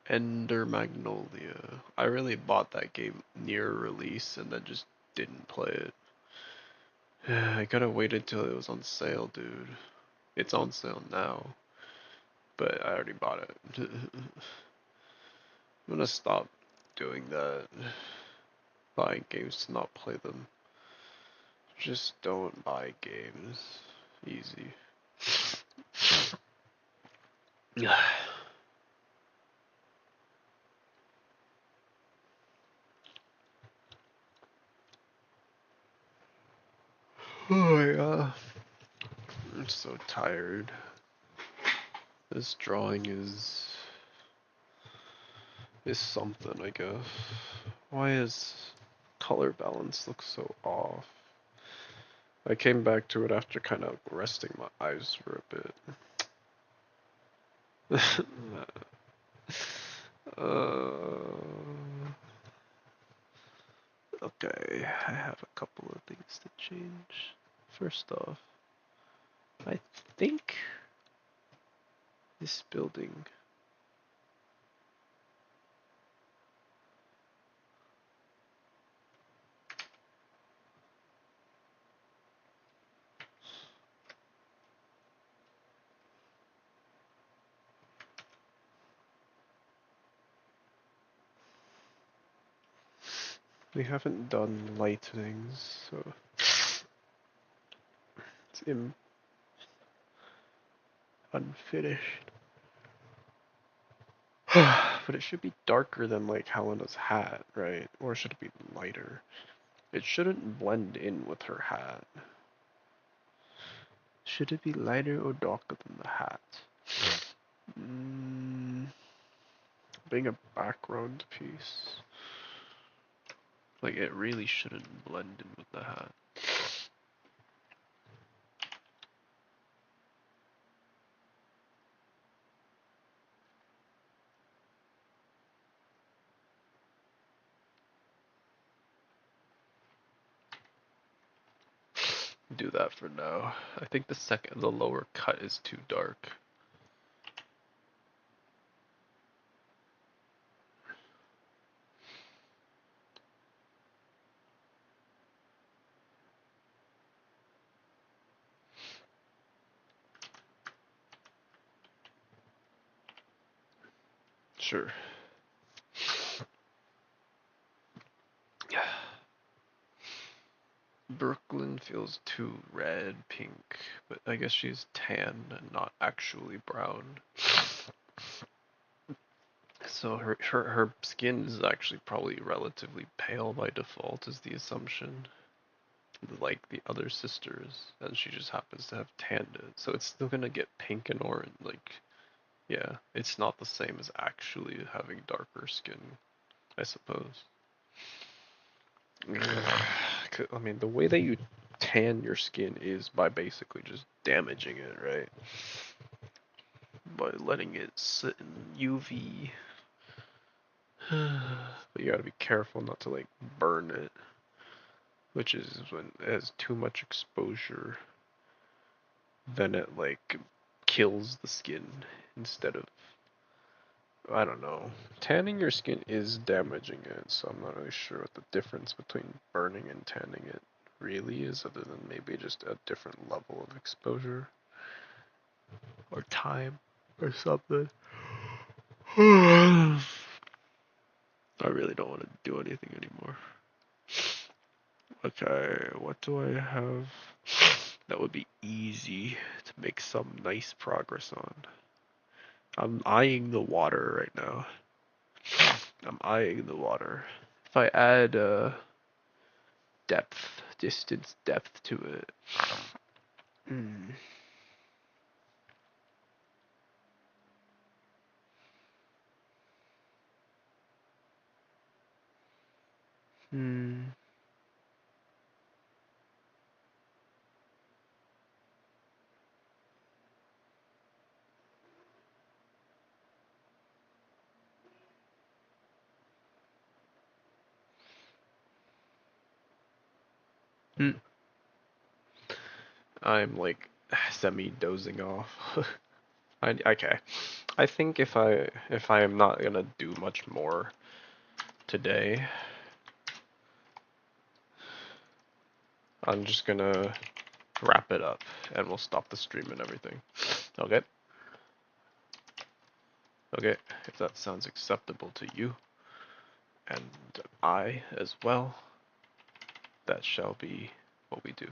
Ender Magnolia. I really bought that game near release and then just didn't play it. I gotta waited till it was on sale, dude. It's on sale now, but I already bought it. I'm gonna stop doing that. Buying games to not play them. Just don't buy games. Easy. Oh yeah. I'm so tired. This drawing is something, I guess. Why is color balance look so off? I came back to it after kind of resting my eyes for a bit. uh, okay, I have a couple of things to change. First off, I think this building. We haven't done lightnings, so it's unfinished. But it should be darker than like Helena's hat, right? Or should it be lighter? It shouldn't blend in with her hat. Should it be lighter or darker than the hat? Mm, being a background piece. Like it really shouldn't blend in with the hat. Do that for now. I think the lower cut is too dark. Sure. Brooklyn feels too red, pink, but I guess she's tan and not actually brown. So her skin is actually probably relatively pale by default is the assumption. Like the other sisters, and she just happens to have tanned it. So it's still gonna get pink and orange, like yeah, it's not the same as actually having darker skin, I suppose. I mean, the way that you tan your skin is by basically just damaging it, right? By letting it sit in UV. But you gotta be careful not to like burn it, which is when it has too much exposure, then it like kills the skin instead of, I don't know. Tanning your skin is damaging it, so I'm not really sure what the difference between burning and tanning it really is, other than maybe just a different level of exposure or time or something. I really don't want to do anything anymore. Okay, what do I have that would be easy to make some nice progress on? I'm eyeing the water right now. I'm eyeing the water. If I add distance depth to it. Hmm. Hmm. Hmm. I'm like semi dozing off. Okay. I think if I am not gonna do much more today, I'm just gonna wrap it up and we'll stop the stream and everything. Okay? Okay, if that sounds acceptable to you and I as well, that shall be what we do.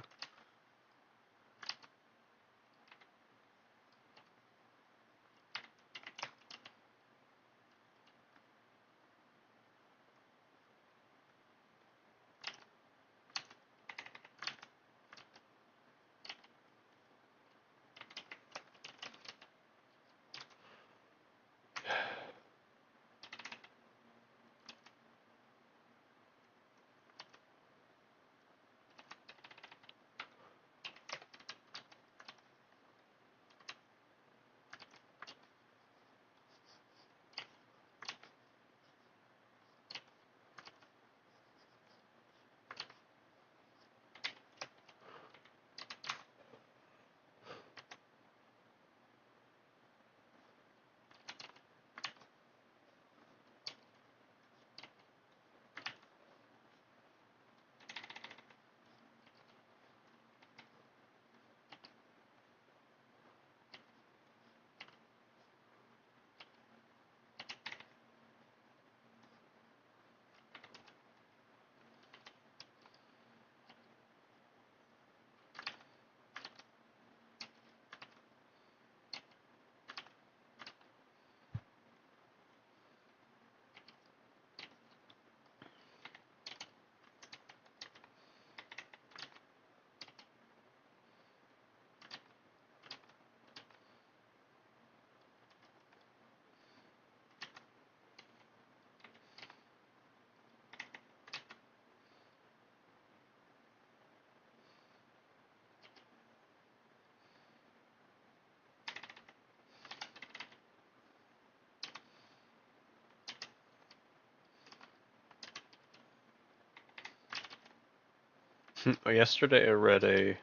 Yesterday I read a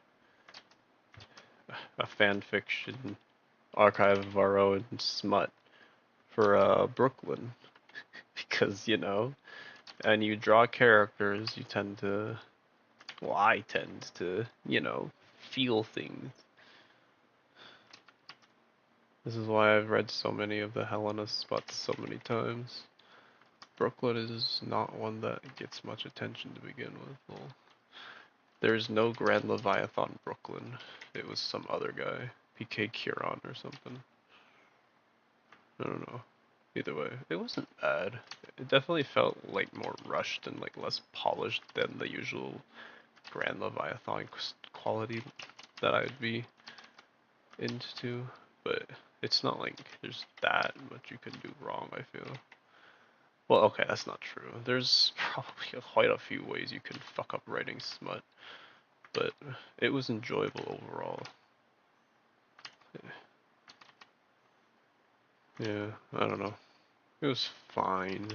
fan fiction archive of our own smut for Brooklyn because and you draw characters, you tend to, well, I tend to, feel things. This is why I've read so many of the Helena spots so many times. Brooklyn is not one that gets much attention to begin with. Well, there's no Grand Leviathan Brooklyn. It was some other guy, PK Kieran or something. I don't know. Either way, it wasn't bad. It definitely felt like more rushed and like less polished than the usual Grand Leviathan quality that I'd be into, but it's not like there's that much you can do wrong, I feel. Well, okay, that's not true. There's probably quite a few ways you can fuck up writing smut, but it was enjoyable overall. Yeah, I don't know. It was fine.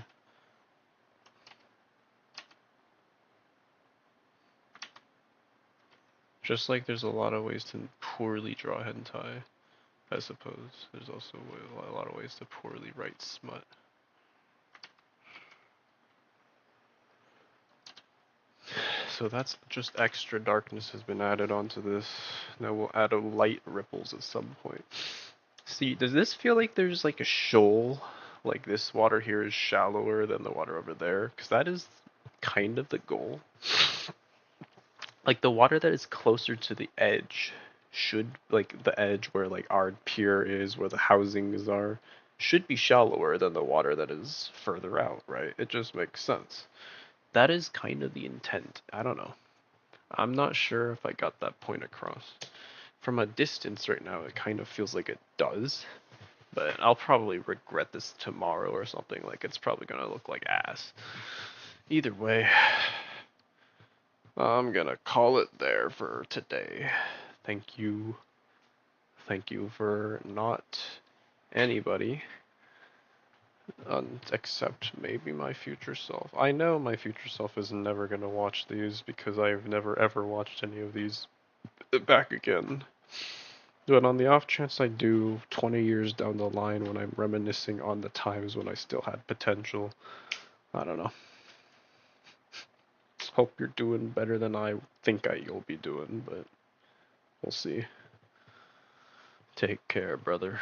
Just like there's a lot of ways to poorly draw hentai, I suppose. There's also a lot of ways to poorly write smut. So that's just extra darkness has been added onto this. Now we'll add a light ripples at some point. See, does this feel like there's like a shoal? Like this water here is shallower than the water over there? Because that is kind of the goal. Like the water that is closer to the edge should, like the edge where like our pier is, where the housings are, should be shallower than the water that is further out, right? It just makes sense. That is kind of the intent. I don't know. I'm not sure if I got that point across. From a distance right now, it kind of feels like it does, but I'll probably regret this tomorrow or something. Like it's probably gonna look like ass. Either way, I'm gonna call it there for today. Thank you. Thank you for not anybody, except maybe my future self. I know my future self is never gonna watch these because I've never ever watched any of these back again. But on the off chance I do, 20 years down the line when I'm reminiscing on the times when I still had potential, I don't know. Hope you're doing better than I think you'll be doing, but we'll see. Take care, brother.